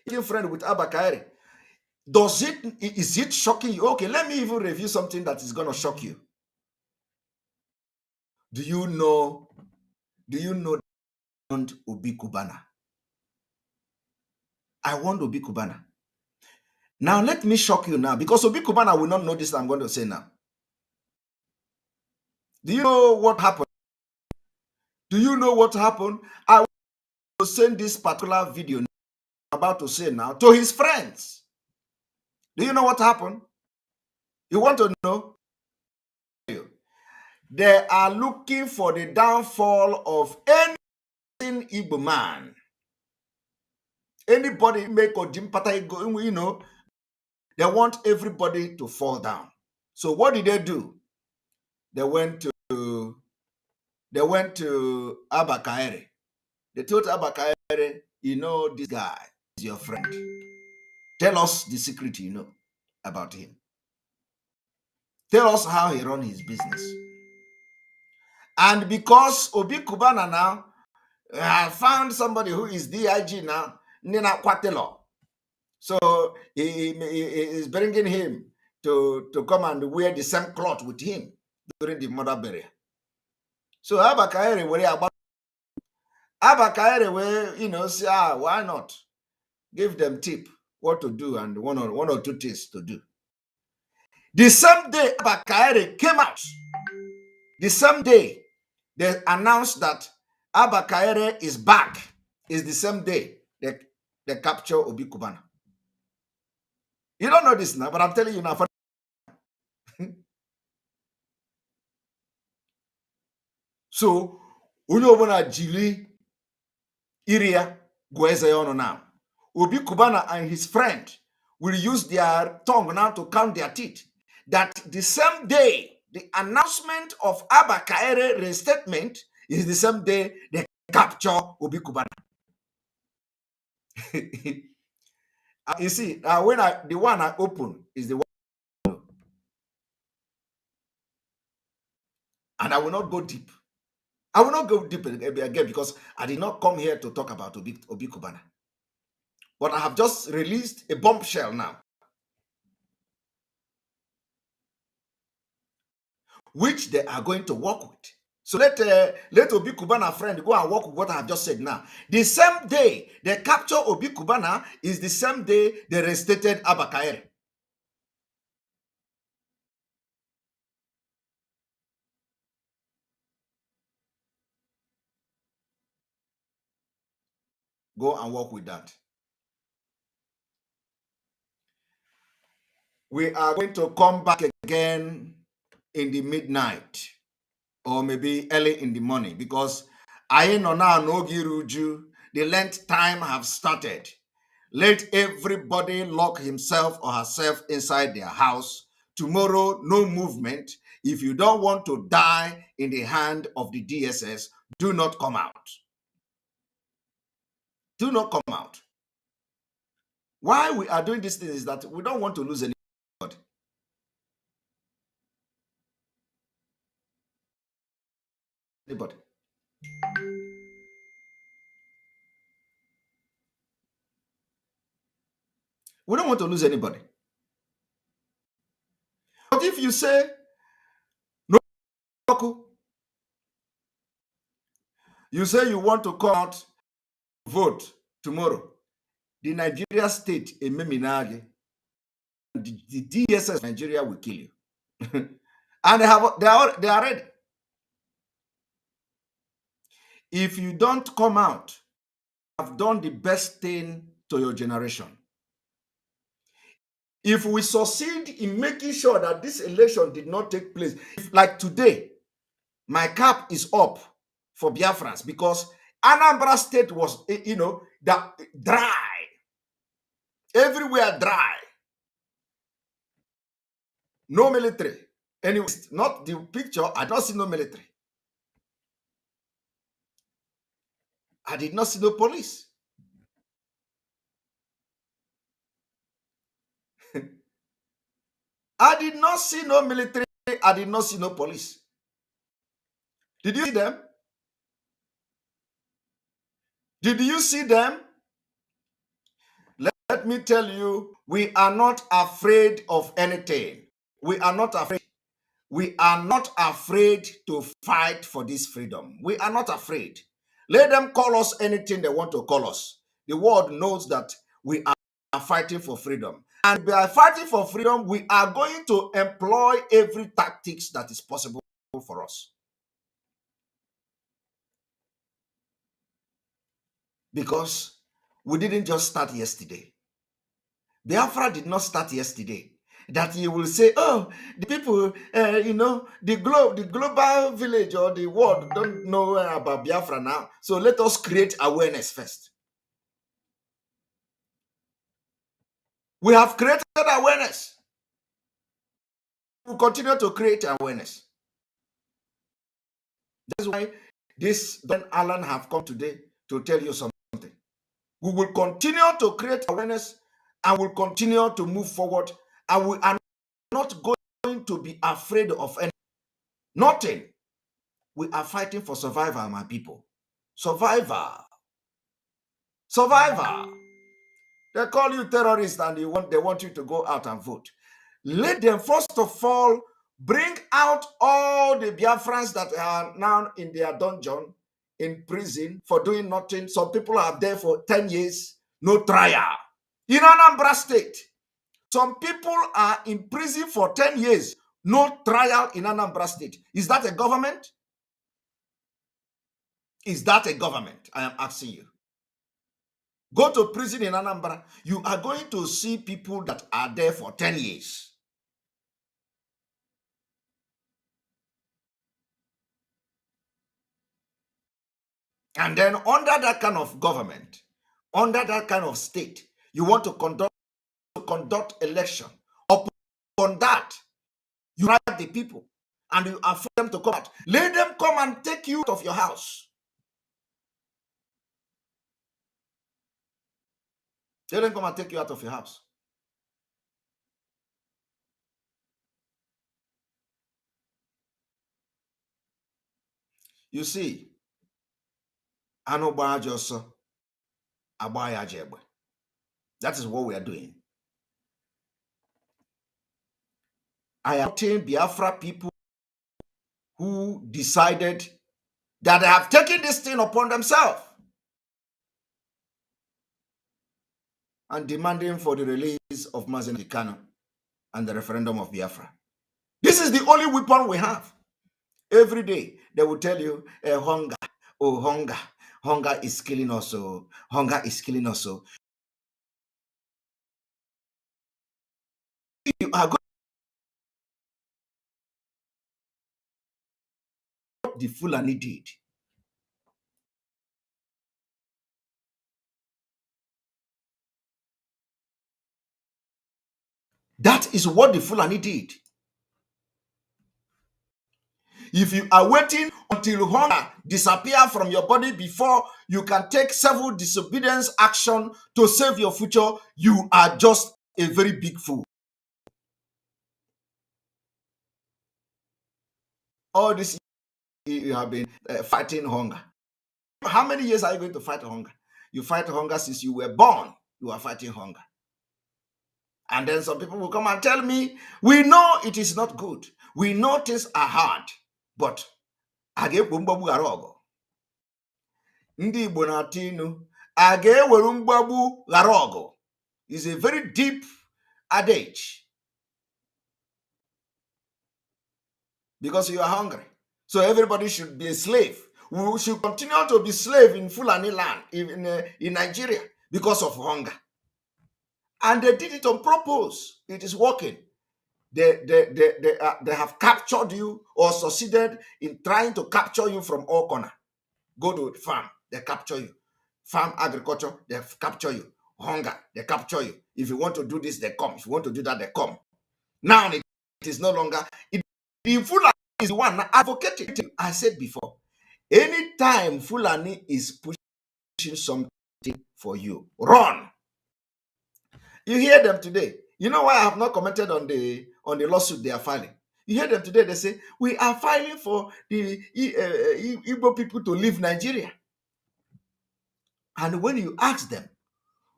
Even friend with Abakari. Is it shocking you? Okay, let me even review something that is going to shock you. Do you know Obi Kubana? I warned Obi Kubana. Now, let me shock you now, because Obi Kubana will not know this I'm going to say now. Do you know what happened? Do you know what happened? I will send this particular video I'm about to say now to his friends. Do you know what happened? You want to know? They are looking for the downfall of any Igbo man. Anybody make or you know, they want everybody to fall down. So what did they do? They went to Abba Kaere. They told Abba Kaere, you know, this guy is your friend. Tell us the secret you know about him. Tell us how he run his business. And because Obi Kubana now found somebody who is DIG now, Nina Kwatelo. So he is bringing him to come and wear the same cloth with him during the mother burial. So Abba Kaere will, you know, say, why not? Give them tip what to do and one or two things to do. The same day Abba Kaere came out, the same day they announced that Abba Kaere is back, is the same day they capture Obi Kubana. You don't know this now, but I'm telling you now. So, Unyobona Jili Iria Gwezayono now. Obi Kubana and his friend will use their tongue now to count their teeth. That the same day, the announcement of Abba Kaere restatement is the same day they capture Obi Kubana. You see, when the one I open is the one, and I will not go deep. I will not go deep again because I did not come here to talk about Obi Kubana. But I have just released a bombshell now, which they are going to work with. So let Obi Kubana friend go and work with what I have just said now. The same day they capture Obi Kubana is the same day they restated Abba Kaere. Go and work with that. We are going to come back again in the midnight or maybe early in the morning because I know now no giruju. The length time have started. Let everybody lock himself or herself inside their house. Tomorrow, no movement. If you don't want to die in the hand of the DSS, do not come out. Do not come out. Why we are doing this thing is that we don't want to lose anybody. We don't want to lose anybody. But if you say, no, you say you want to come out, vote tomorrow, the Nigeria state, the DSS Nigeria will kill you. And they are ready. If you don't come out, you have done the best thing to your generation. If we succeed in making sure that this election did not take place, like today, my cap is up for Biafrans because Anambra State was, you know, that dry. Everywhere dry. No military. Anyway, not the picture. I don't see no military. I did not see no police. I did not see no military. I did not see no police. Did you see them? Did you see them? Let me tell you, we are not afraid of anything. We are not afraid. We are not afraid to fight for this freedom. We are not afraid. Let them call us anything they want to call us. The world knows that we are fighting for freedom. And by fighting for freedom, we are going to employ every tactics that is possible for us. Because we didn't just start yesterday. Biafra did not start yesterday. That you will say, oh, the people, the global village or the world don't know about Biafra now. So let us create awareness first. We have created awareness. We continue to create awareness. That's why this Don Alan have come today to tell you something. We will continue to create awareness and will continue to move forward, and we are not going to be afraid of anything. Nothing. We are fighting for survival, my people. Survival. Survival. They call you terrorists and they want you to go out and vote. Let them first of all bring out all the Biafrans that are now in their dungeon, in prison for doing nothing. Some people are there for 10 years, no trial. In Anambra State, some people are in prison for 10 years, no trial in Anambra State. Is that a government? Is that a government? I am asking you. Go to prison in Anambra, you are going to see people that are there for 10 years. And then under that kind of government, under that kind of state, you want to conduct election. Upon that, you have the people and you afford them to come out. Let them come and take you out of your house. Let them come and take you out of your house. You see, that is what we are doing. I am telling Biafra people who decided that they have taken this thing upon themselves and demanding for the release of Mazen Kano and the referendum of Biafra. This is the only weapon we have. Every day they will tell you hunger. Oh, hunger. Hunger is killing us. Oh, hunger is killing us. Oh. You are going to what the Fulani did. That is what the Fulani did. If you are waiting until hunger disappear from your body before you can take several disobedience action to save your future, you are just a very big fool. All this you have been fighting hunger. How many years are you going to fight hunger? You fight hunger since you were born. You are fighting hunger. And then some people will come and tell me, we know it is not good. We know things are hard. But ndị Igbo na-atụ inu a ga-ewere mgbagbu ghara ọgụ is a very deep adage because you are hungry. So everybody should be a slave. We should continue to be slave in Fulani land, in Nigeria, because of hunger. And they did it on purpose. It is working. They have captured you or succeeded in trying to capture you from all corners. Go to the farm, they capture you. Farm agriculture, they capture you. Hunger, they capture you. If you want to do this, they come. If you want to do that, they come. Now it is no longer. The Fulani is the one advocating. I said before, anytime Fulani is pushing something for you, run. You hear them today. You know why I have not commented on the lawsuit they are filing? You hear them today, they say, we are filing for the Igbo people to leave Nigeria. And when you ask them,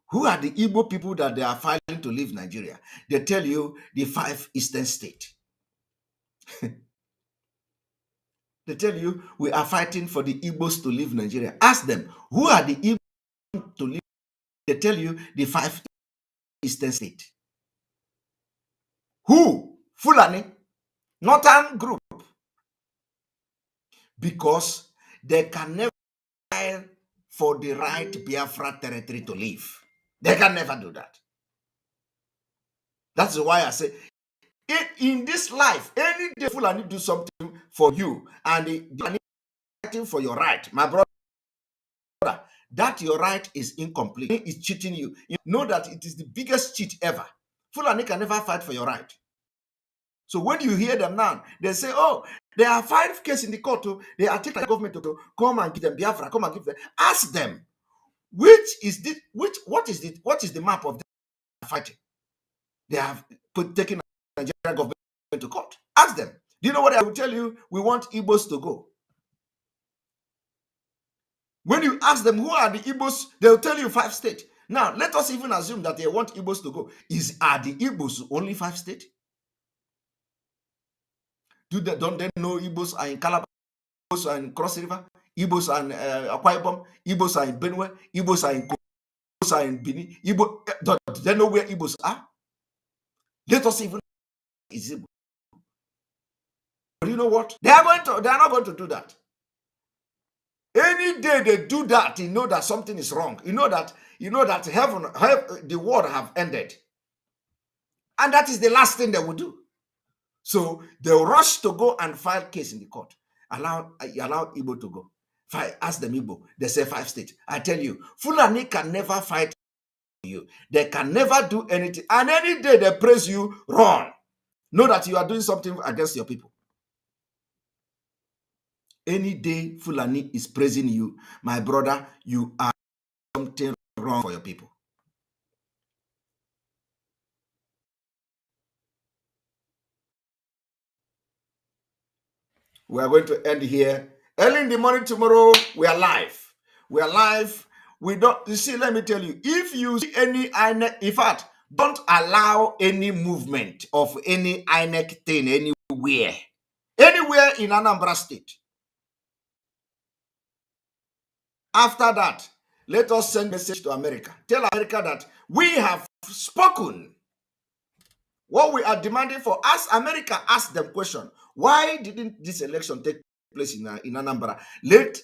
who are the Igbo people that they are filing to leave Nigeria? They tell you the 5 eastern states. They tell you, we are fighting for the Igbos to leave Nigeria. Ask them, who are the Igbos to leave? They tell you the 5 eastern states. Who? Fulani, Northern group. Because they can never fight for the right Biafra territory to live. They can never do that. That's why I say, in this life, any day Fulani do something for you and they are fighting for your right, my brother, that your right is incomplete. It's cheating you. You know that it is the biggest cheat ever. Fulani can never fight for your right. So when you hear them now, they say, oh, there are 5 cases in the court. They are taking the government to come and give them Biafra, come and give them. Ask them, what is the map of the fighting? They have taken the Nigerian government to court. Ask them. Do you know what I will tell you? We want Igbos to go. When you ask them who are the Igbos, they'll tell you 5 states. Now, let us even assume that they want Igbos to go. Are the Igbos only 5 states? Don't they know Igbos are in Calabar, Igbos are in Cross River, Igbos are in Akwa Ibom, Igbos are in Benue, Igbos are in Kogi, Igbos are in Benin. Do they know where Igbos are? Let us even is Igbo. But you know what? They are not going to do that. Any day they do that, you know that something is wrong. You know that heaven, the world have ended. And that is the last thing they will do. So they'll rush to go and file case in the court. Allow Igbo to go. Ask them Igbo. They say 5 states. I tell you, Fulani can never fight you. They can never do anything. And any day they praise you, run. Know that you are doing something against your people. Any day Fulani is praising you, my brother, you are something wrong for your people. We are going to end here. Early in the morning tomorrow, we are live. We are live. You see, let me tell you, if you see any INEC, in fact, don't allow any movement of any INEC thing anywhere in Anambra State. After that, let us send a message to America. Tell America that we have spoken. What we are demanding for us, America, ask them question. Why didn't this election take place in Anambra? Let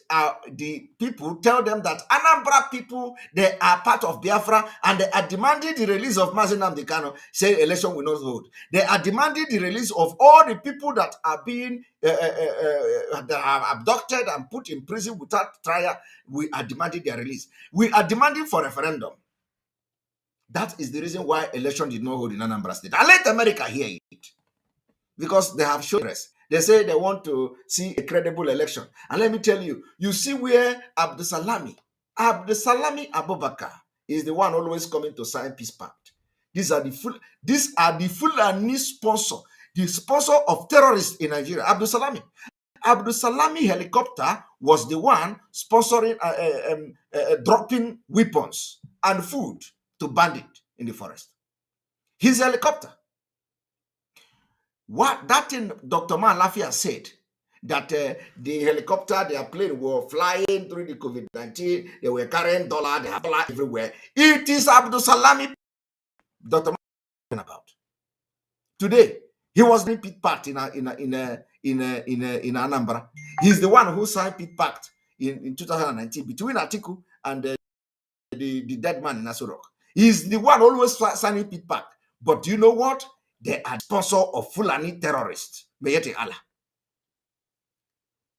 the people tell them that Anambra people, they are part of Biafra and they are demanding the release of Mazi Nnamdi Kanu, say election will not hold. They are demanding the release of all the people that are being that are abducted and put in prison without trial. We are demanding their release. We are demanding for referendum. That is the reason why election did not hold in Anambra State. And let America hear it. Because they have shown us. They say they want to see a credible election. And let me tell you, you see where Abdusalami Abubakar is the one always coming to sign peace pact. These are the Fulani sponsor, the sponsor of terrorists in Nigeria. Abdusalami helicopter was the one sponsoring dropping weapons and food to bandits in the forest. His helicopter. What that thing Dr. Man Lafia said, that the helicopter, their plane were flying through the COVID-19, they were carrying dollar, they have dollar everywhere. It is Abdusalami Dr. Man about. Today, he was in pit pact in Anambra. He's the one who signed pit pact in 2019 between Atiku and the dead man in Aso Rock. He's the one always signing pit pact. But do you know what? They are sponsor of Fulani terrorists. Mayete Allah.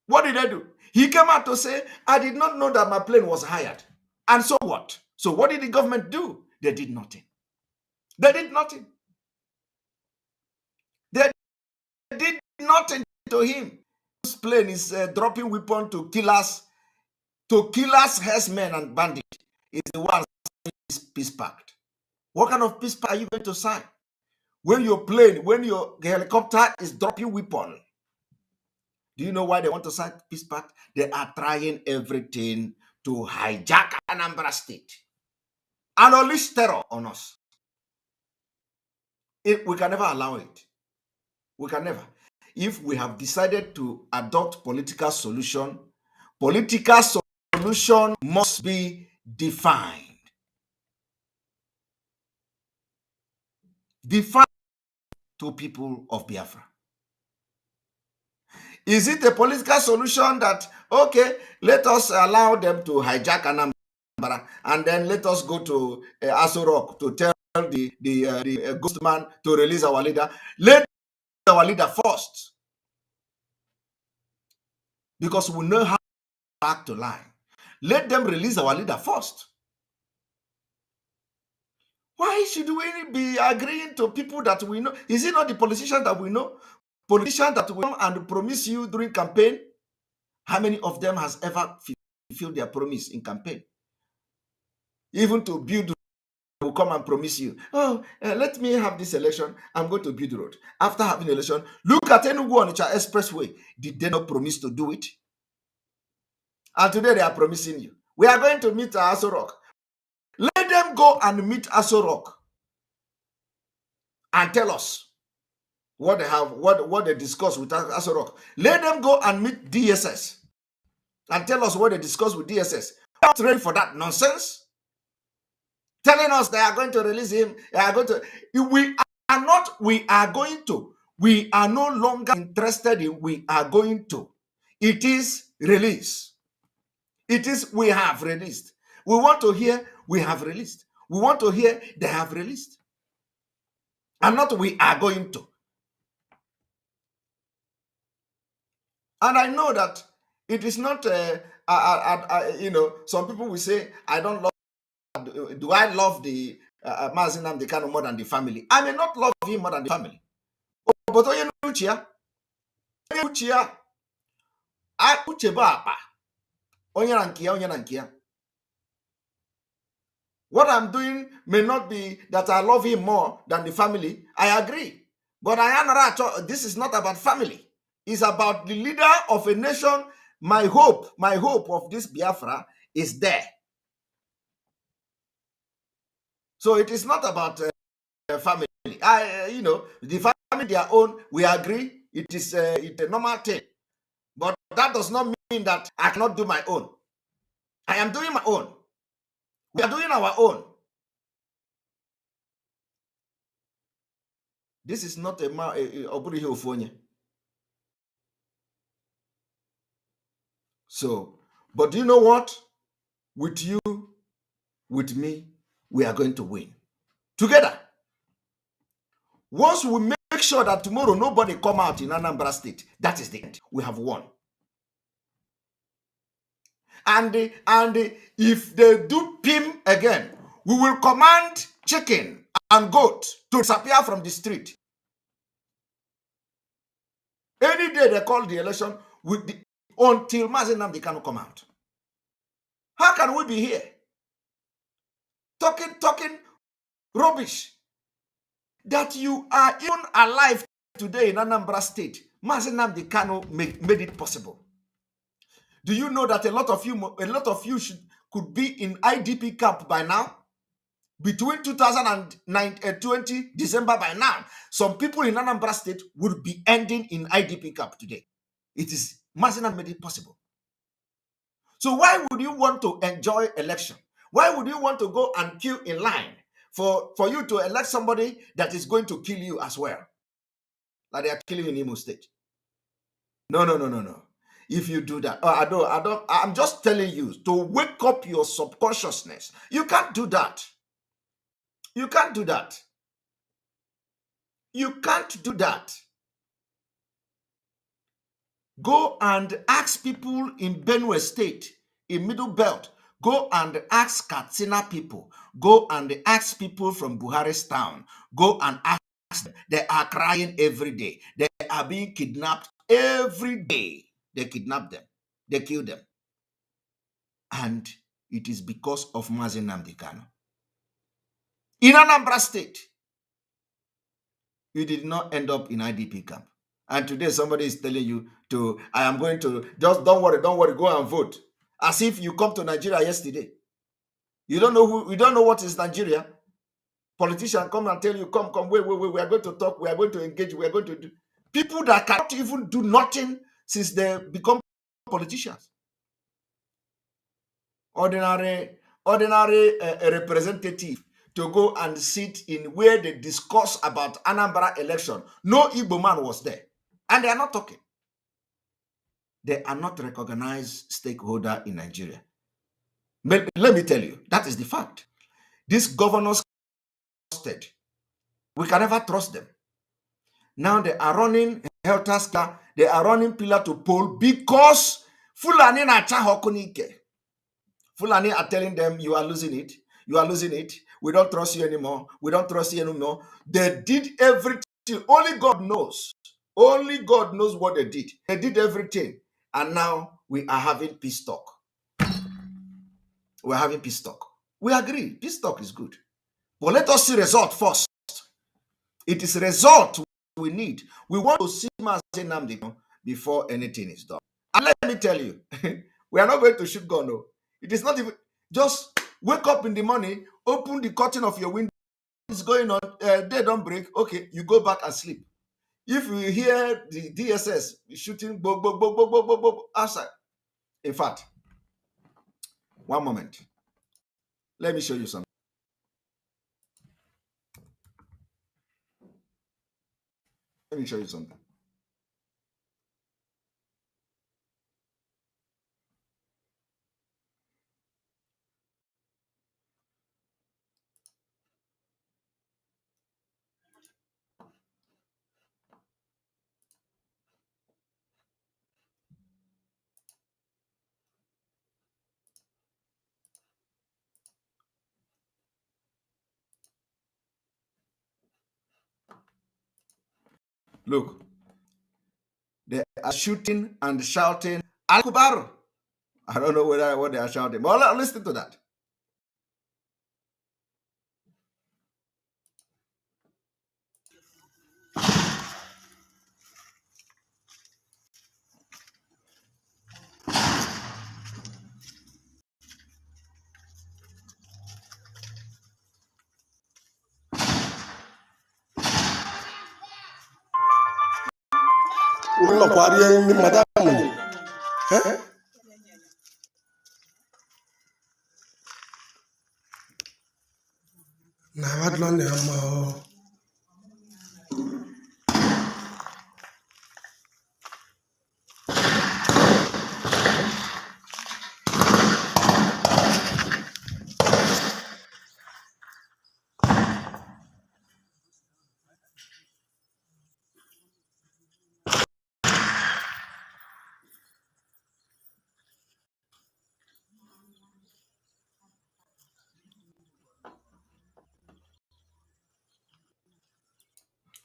What did they do? He came out to say, I did not know that my plane was hired. And so what? So what did the government do? They did nothing. They did nothing. They did nothing to him. This plane is dropping weapons to killers, herdsmen and bandits. Is the one signing peace pact. What kind of peace pact are you going to sign? When your helicopter is dropping weapons. Do you know why they want to sign peace pact? They are trying everything to hijack Anambra State and unleash terror on us. We can never allow it. We can never. If we have decided to adopt political solution must be defined. Defined to people of Biafra? Is it a political solution that, okay, let us allow them to hijack Anambra and then let us go to Aso Rock to tell the ghost man to release our leader? Let our leader first, because we know how to act to lie. Let them release our leader first. Why should we be agreeing to people that we know? Is it not the politicians that we know? Politicians that will come and promise you during campaign? How many of them has ever fulfilled their promise in campaign? Even to build, will come and promise you, oh, let me have this election, I'm going to build the road. After having the election, look at Enugu Onitsha Expressway. Did they not promise to do it? And today they are promising you, we are going to meet Aso Rock. Let them go and meet Aso Rock and tell us what they have, what they discuss with Aso Rock. Let them go and meet DSS and tell us what they discuss with DSS. We're not ready for that nonsense. Telling us they are going to release him. They are going to. We are not. We are going to. We are no longer interested in. We are going to. It is release. It is we have released. We want to hear we have released. We want to hear they have released. And not we are going to. And I know that it is not, some people will say, I don't love, do I love the Mazi Nnamdi Kanu more than the family? I may not love him more than the family. But onye n'uche ya, uche bụ akpa, onye na nke ya. What I'm doing may not be that I love him more than the family. I agree. But this is not about family. It's about the leader of a nation. My hope of this Biafra is there. So it is not about family. The family their own, we agree. It is it's a normal thing. But that does not mean that I cannot do my own. I am doing my own. We are doing our own. This is not a Oburi. So, but do you know what? With you, with me, we are going to win. Together. Once we make sure that tomorrow nobody come out in Anambra State, that is the end. We have won. And if they do PIM again, we will command chicken and goat to disappear from the street. Any day they call the election until Mazi Nnamdi Kanu come out. How can we be here talking rubbish that you are even alive today in Anambra State? Mazi Nnamdi Kanu made it possible. Do you know that a lot of you could be in IDP camp by now? Between 2020 December by now, some people in Anambra State would be ending in IDP camp today. It is Mazi Nnamdi made it possible. So why would you want to enjoy election? Why would you want to go and queue in line for you to elect somebody that is going to kill you as well? Like they are killing in Imo State. No. If you do that, I'm just telling you to wake up your subconsciousness. You can't do that. You can't do that. You can't do that. Go and ask people in Benue State, in Middle Belt. Go and ask Katsina people. Go and ask people from Buhari's town. Go and ask them. They are crying every day. They are being kidnapped every day. They kidnap them. They kill them. And it is because of Mazi Nnamdi Kanu. In Anambra State, you did not end up in IDP camp. And today somebody is telling you I am going to, just don't worry, go and vote. As if you come to Nigeria yesterday. You don't know what is Nigeria. Politicians come and tell you, come, wait, we are going to talk, we are going to engage, we are going to do. People that cannot even do nothing since they become politicians. Ordinary representative to go and sit in where they discuss about Anambra election. No Igbo man was there. And they are not talking. They are not recognized stakeholder in Nigeria. But let me tell you, that is the fact. These governors, we can never trust them. Now they are running helter-skelter, they are running pillar to pole because Fulani na chahokunike. Fulani are telling them, you are losing it, you are losing it, we don't trust you anymore, we don't trust you anymore. They did everything, only God knows. Only God knows what they did. They did everything. And now we are having peace talk. We're having peace talk. We agree, peace talk is good. But let us see result first. It is result we need. We want to see Mazi Nnamdi before anything is done. And let me tell you, we are not going to shoot gun. No. It is not even, just wake up in the morning, open the curtain of your window, it's going on, day don't break, okay, you go back and sleep. If you hear the DSS shooting outside, in fact, one moment, let me show you something. Let me show you something. Look, they are shooting and shouting, Al-Kubar. I don't know what they are shouting, but listen to that.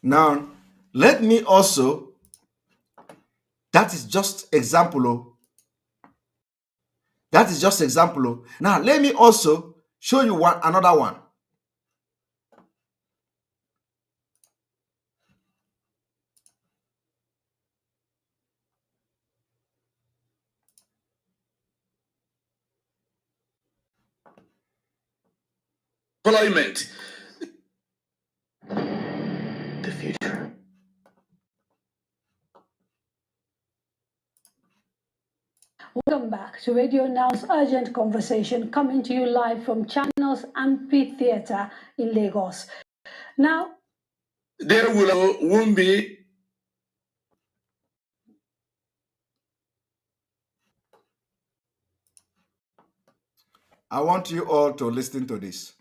Now, let me also, that is just example. That is just example. Now, let me also show you another one. Employment. The future. Welcome back to Radio Now's Urgent Conversation, coming to you live from Channels Amphitheatre in Lagos. Now, There won't be. I want you all to listen to this.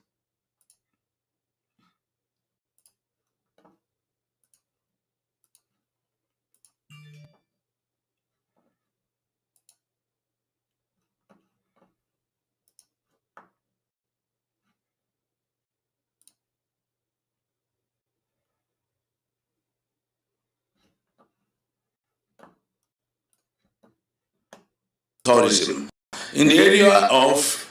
Tourism. In the area of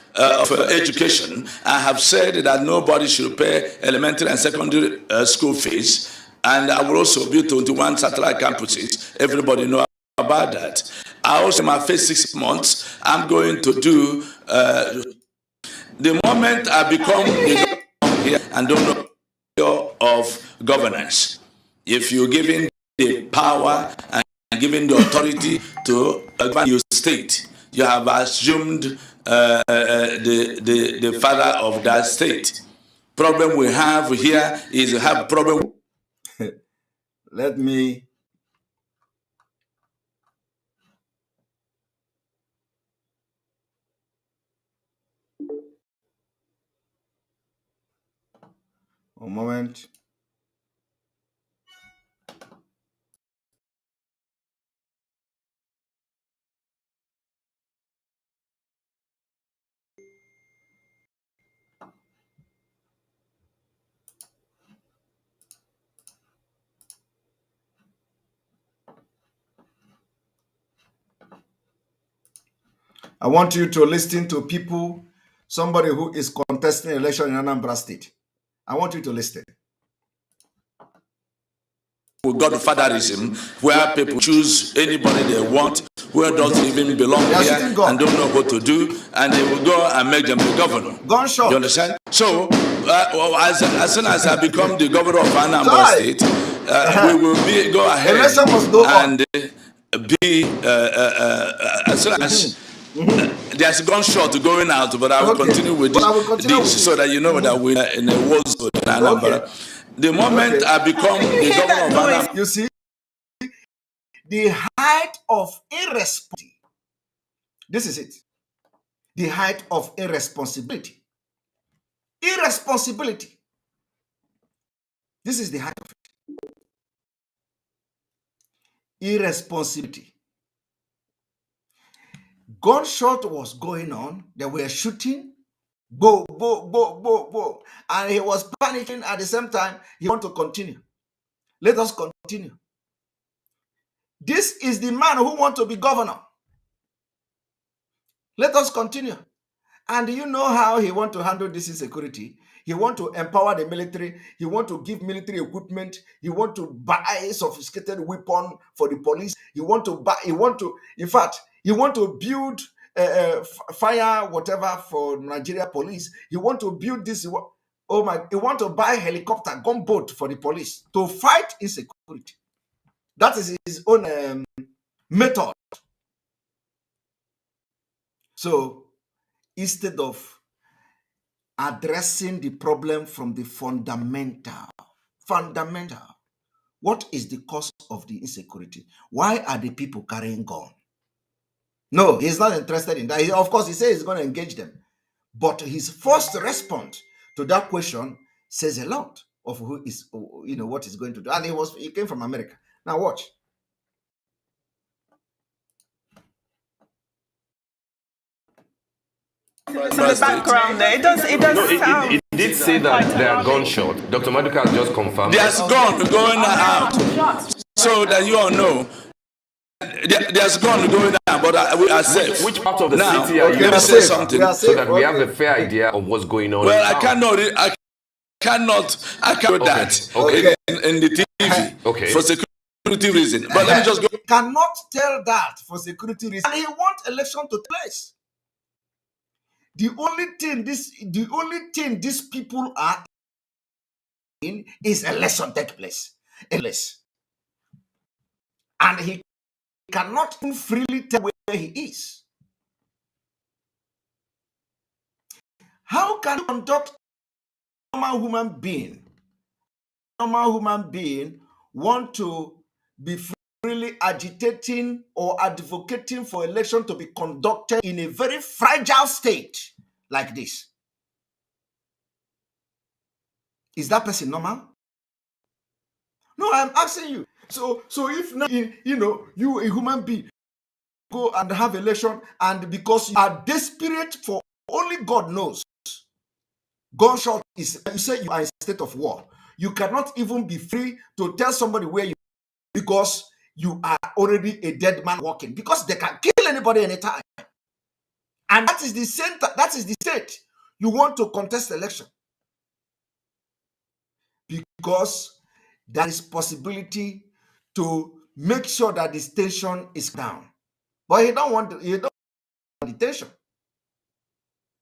education, I have said that nobody should pay elementary and secondary school fees, and I will also build 21 satellite campuses. Everybody know about that. I also, in my first 6 months, I'm going to do, the moment I become the here and don't know of governance, if you're given the power and given the authority to govern your state, you have assumed the father of that state. problem we have here is we have problem. Let me. A moment. I want you to listen to people, somebody who is contesting election in Anambra State. I want you to listen. We got fatherism, where people choose anybody they want, who doesn't even belong here and don't know what to do, and they will go and make them the governor. Gunshot. You understand? So, as soon as I become the governor of Anambra State, we will go ahead and be, as soon as there's a gunshot going out, but I will continue with this so that you know that we're in a war zone in Anambra. The moment I become the governor of Anambra, you see, the height of irresponsibility. This is it. The height of irresponsibility. Irresponsibility. This is the height of it. Irresponsibility. Gunshot was going on. They were shooting. Bo, bo, bo, bo, bo. And he was panicking at the same time. He wanted to continue. Let us continue. This is the man who wants to be governor. Let us continue. And you know how he wants to handle this insecurity? He wants to empower the military. He wants to give military equipment. He wants to buy sophisticated weapon for the police. He wants to buy, in fact, he wants to build fire, whatever, for Nigeria police. He wants to build this. He wants to buy helicopter, gunboat for the police to fight insecurity. That is his own method. So instead of addressing the problem from the fundamental, what is the cause of the insecurity? Why are the people carrying gun? No, he's not interested in that. Of course, he says he's going to engage them. But his first response to that question says a lot of who is, what he's going to do. And he came from America. Now watch. The background there. It does sound. It did say that they are gunshot. Dr. Maduka has just confirmed. there's gun going out, so that you all know. There's gun going out, but we are safe. Which part of the now, city are you? Let me say something So that we have a fair idea of what's going on. Well, I cannot that in the TV for security reason. But let me just go. You cannot tell that for security reasons. And he wants election to take place. The only thing these people are in is election take place. And he cannot freely tell where he is. How can you conduct a normal human being? Normal human being want to be freely agitating or advocating for election to be conducted in a very fragile state like this. Is that person normal? No, I'm asking you. So if now, you a human being go and have election, and because you are desperate for only God knows, gunshot is, you say you are in a state of war. You cannot even be free to tell somebody where you are because you are already a dead man walking, because they can kill anybody anytime. And that is the center, that is the state you want to contest election. Because there is possibility to make sure that the station is down. But he don't want the tension.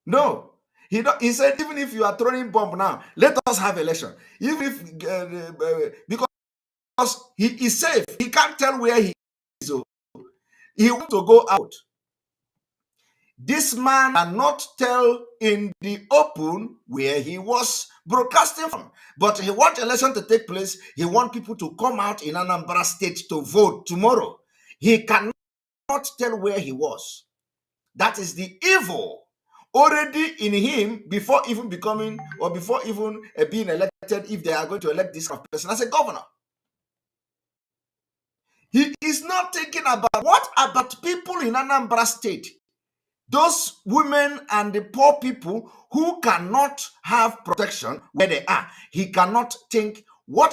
No. He said, even if you are throwing bomb now, let us have election. Even if, because he is safe. He can't tell where he is. He wants to go out. This man cannot tell in the open where he was broadcasting from. But he wants election to take place. He wants people to come out in Anambra State to vote tomorrow. He cannot tell where he was. That is the evil already in him before even becoming or before even being elected, if they are going to elect this kind of person as a governor. He is not thinking about what about people in Anambra State, those women and the poor people who cannot have protection where they are. He cannot think,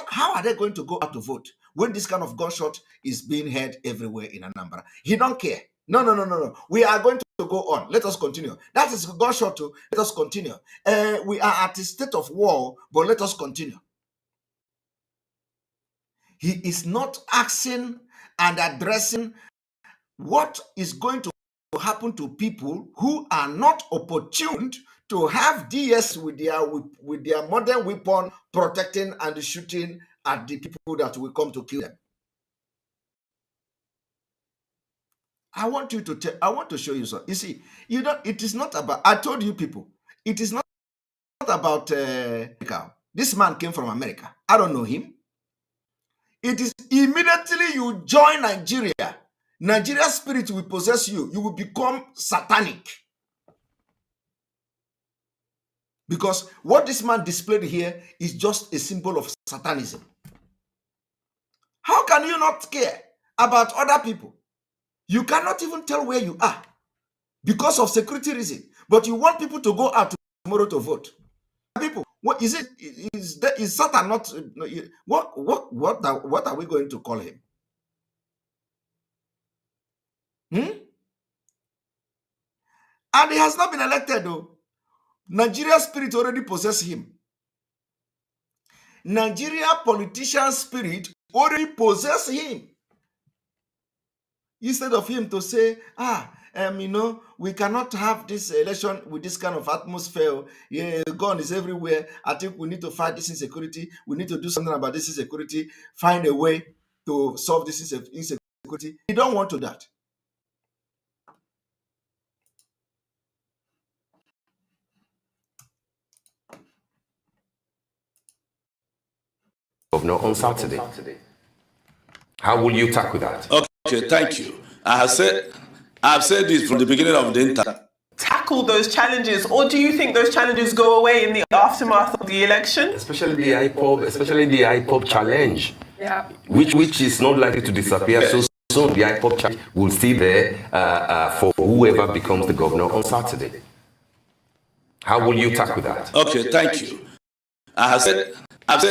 how are they going to go out to vote when this kind of gunshot is being heard everywhere in Anambra? He don't care. No. We are going to go on. Let us continue. That is gunshot too. Let us continue. We are at a state of war, but let us continue. He is not asking and addressing what is going to happen to people who are not opportuned to have DS with their modern weapon protecting and shooting at the people that will come to kill them. I want to show you something. You see, it is not about, I told you people, it is not about this man came from America. I don't know him. It is immediately you join Nigeria, Nigeria spirit will possess you. You will become satanic. Because what this man displayed here is just a symbol of satanism. How can you not care about other people? You cannot even tell where you are because of security reason. But you want people to go out tomorrow to vote. People, what is it? Is Satan not? What are we going to call him? And he has not been elected though. Nigeria spirit already possessed him. Nigeria politician spirit already possessed him. Instead of him to say, we cannot have this election with this kind of atmosphere. Yeah, gun is everywhere. I think we need to fight this insecurity. We need to do something about this insecurity. Find a way to solve this insecurity. He don't want to that. Governor on Saturday. How will you tackle that? Okay, thank you. I've said this from the beginning of the interview. Tackle those challenges, or do you think those challenges go away in the aftermath of the election? Especially the IPOB challenge, which is not likely to disappear so soon. The IPOB challenge will stay there for whoever becomes the governor on Saturday. How will you tackle that? Okay, thank you. I've said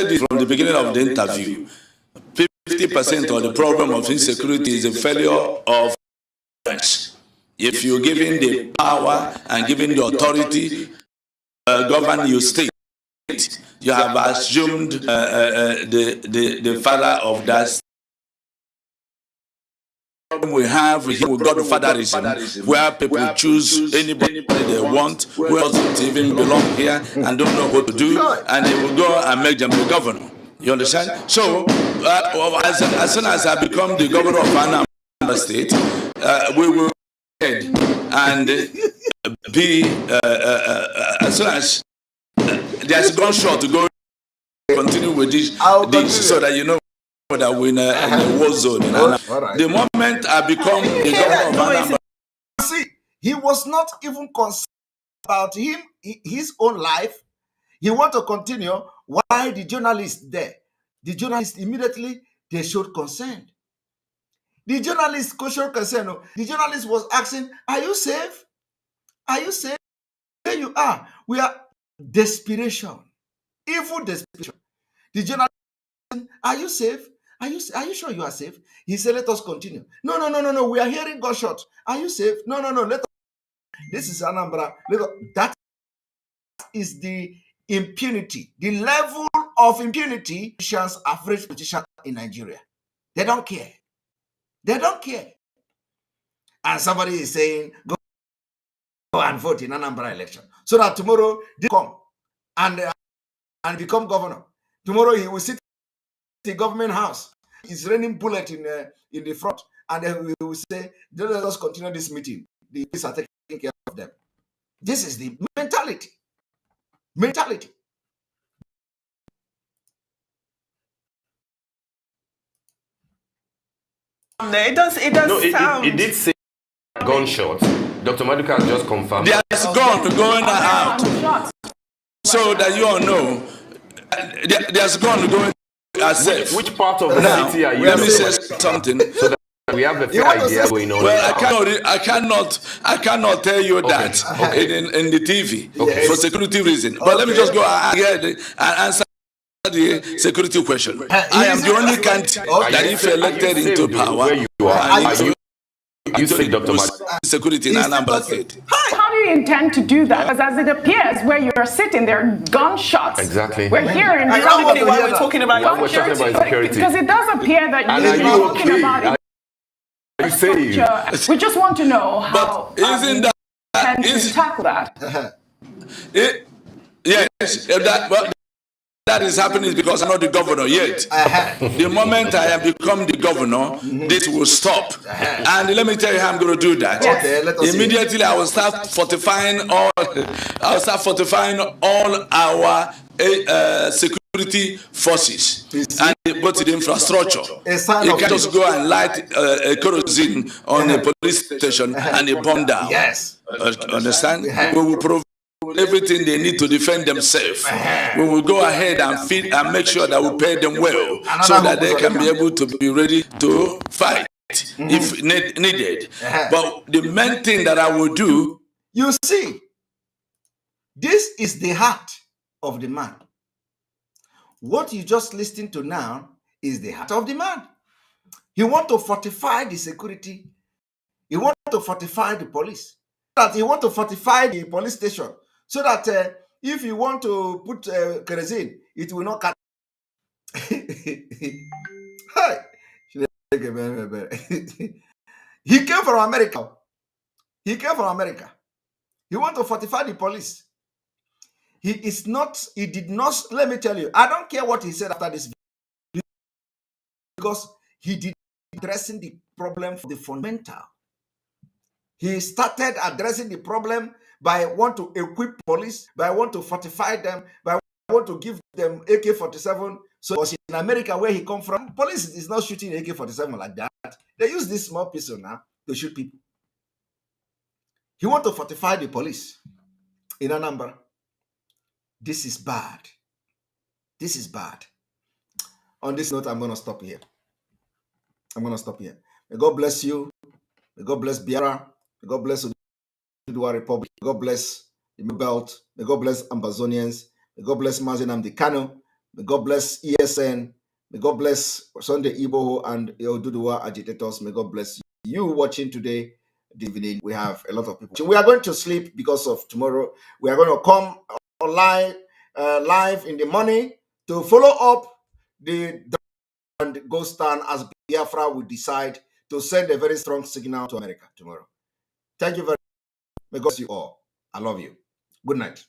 this from the beginning of the interview. 50% of the problem of insecurity is a failure of governance. If you're given the power and given the authority govern your state, you have assumed the father of that state. We have here, we've got the fatherism, where people choose anybody they want, who doesn't even belong here and don't know what to do, and they will go and make them the governor. You understand? So, as soon as I become the governor of Anambra State, we will head and be, as soon as there's a gunshot to go, continue with this so that you know that we're in a war zone. Right. The moment I become the governor of Anambra, see, he was not even concerned about his own life. He want to continue. Why the journalist there? The journalist immediately, they showed concern. The journalist showed concern. The journalist was asking, are you safe? Are you safe? There you are. We are desperation. Evil desperation. The journalist, are you safe? Are you sure you are safe? He said, let us continue. No. We are hearing gunshots. Are you safe? No. This is Anambra. That is the impunity. The level of impunity politicians, average politicians in Nigeria. They don't care. They don't care. And somebody is saying, go and vote in Anambra election. So that tomorrow they come and become governor. Tomorrow he will sit in the government house. It's raining bullet in the front. And then we will say, let us continue this meeting. the police are taking care of them. This is the mentality. Mentality. It does sound. It did say gunshots. Dr. Maduka has just confirmed. There's gun going out. So that you all know, there's gun going out. Which part of the city are you? Let me say something. So that we have a fair idea going on. Well, I cannot tell you that in the TV for security reason. But let me just go ahead and answer the security question. I am the only candidate that if elected into power, you say Dr. security in Anambra State. How do you intend to do that? Because as it appears, where you're sitting, there are gunshots. Exactly. We're hearing ironically why we're talking about security. Because it does appear that you're talking about it. We just want to know how you intend to tackle that. Yes, that is happening because I'm not the governor yet. The moment I have become the governor, this will stop. And let me tell you how I'm going to do that. Immediately, I will start fortifying all our security forces and go to the infrastructure. You can't just go and light kerosene on a police station and it burn down. Yes. Understand? We will provide everything they need to defend themselves. We will go ahead and feed and make sure that we pay them well so that they can be able to be ready to fight if needed. But the main thing that I will do, you see, this is the heart of the man. What you just listened to now is the heart of the man. He wants to fortify the security. He wants to fortify the police. That he wants to fortify the police station so that if you want to put kerosene, it will not cut. He came from America. He came from America. He wants to fortify the police. He did not, let me tell you, I don't care what he said after this video, because he did addressing the problem for the fundamental. He started addressing the problem by want to equip police, by want to fortify them, by want to give them AK-47. So in America, where he come from, police is not shooting AK-47 like that. They use this small pistol now to shoot people. He want to fortify the police in Anambra. This is bad. This is bad. On this note, I'm going to stop here. May God bless you. May God bless Biafra. May God bless Oduduwa Republic. May God bless the Belt. May God bless Ambazonians. May God bless Mazi Nnamdi Kanu. May God bless ESN. May God bless Sunday Igboho and Oduduwa agitators. May God bless you watching today. This evening, we have a lot of people. We are going to sleep because of tomorrow. We are going to come online live in the morning to follow up the and go stand as Biafra will decide to send a very strong signal to America tomorrow. Thank you very much. May God bless you all. I love you. Good night.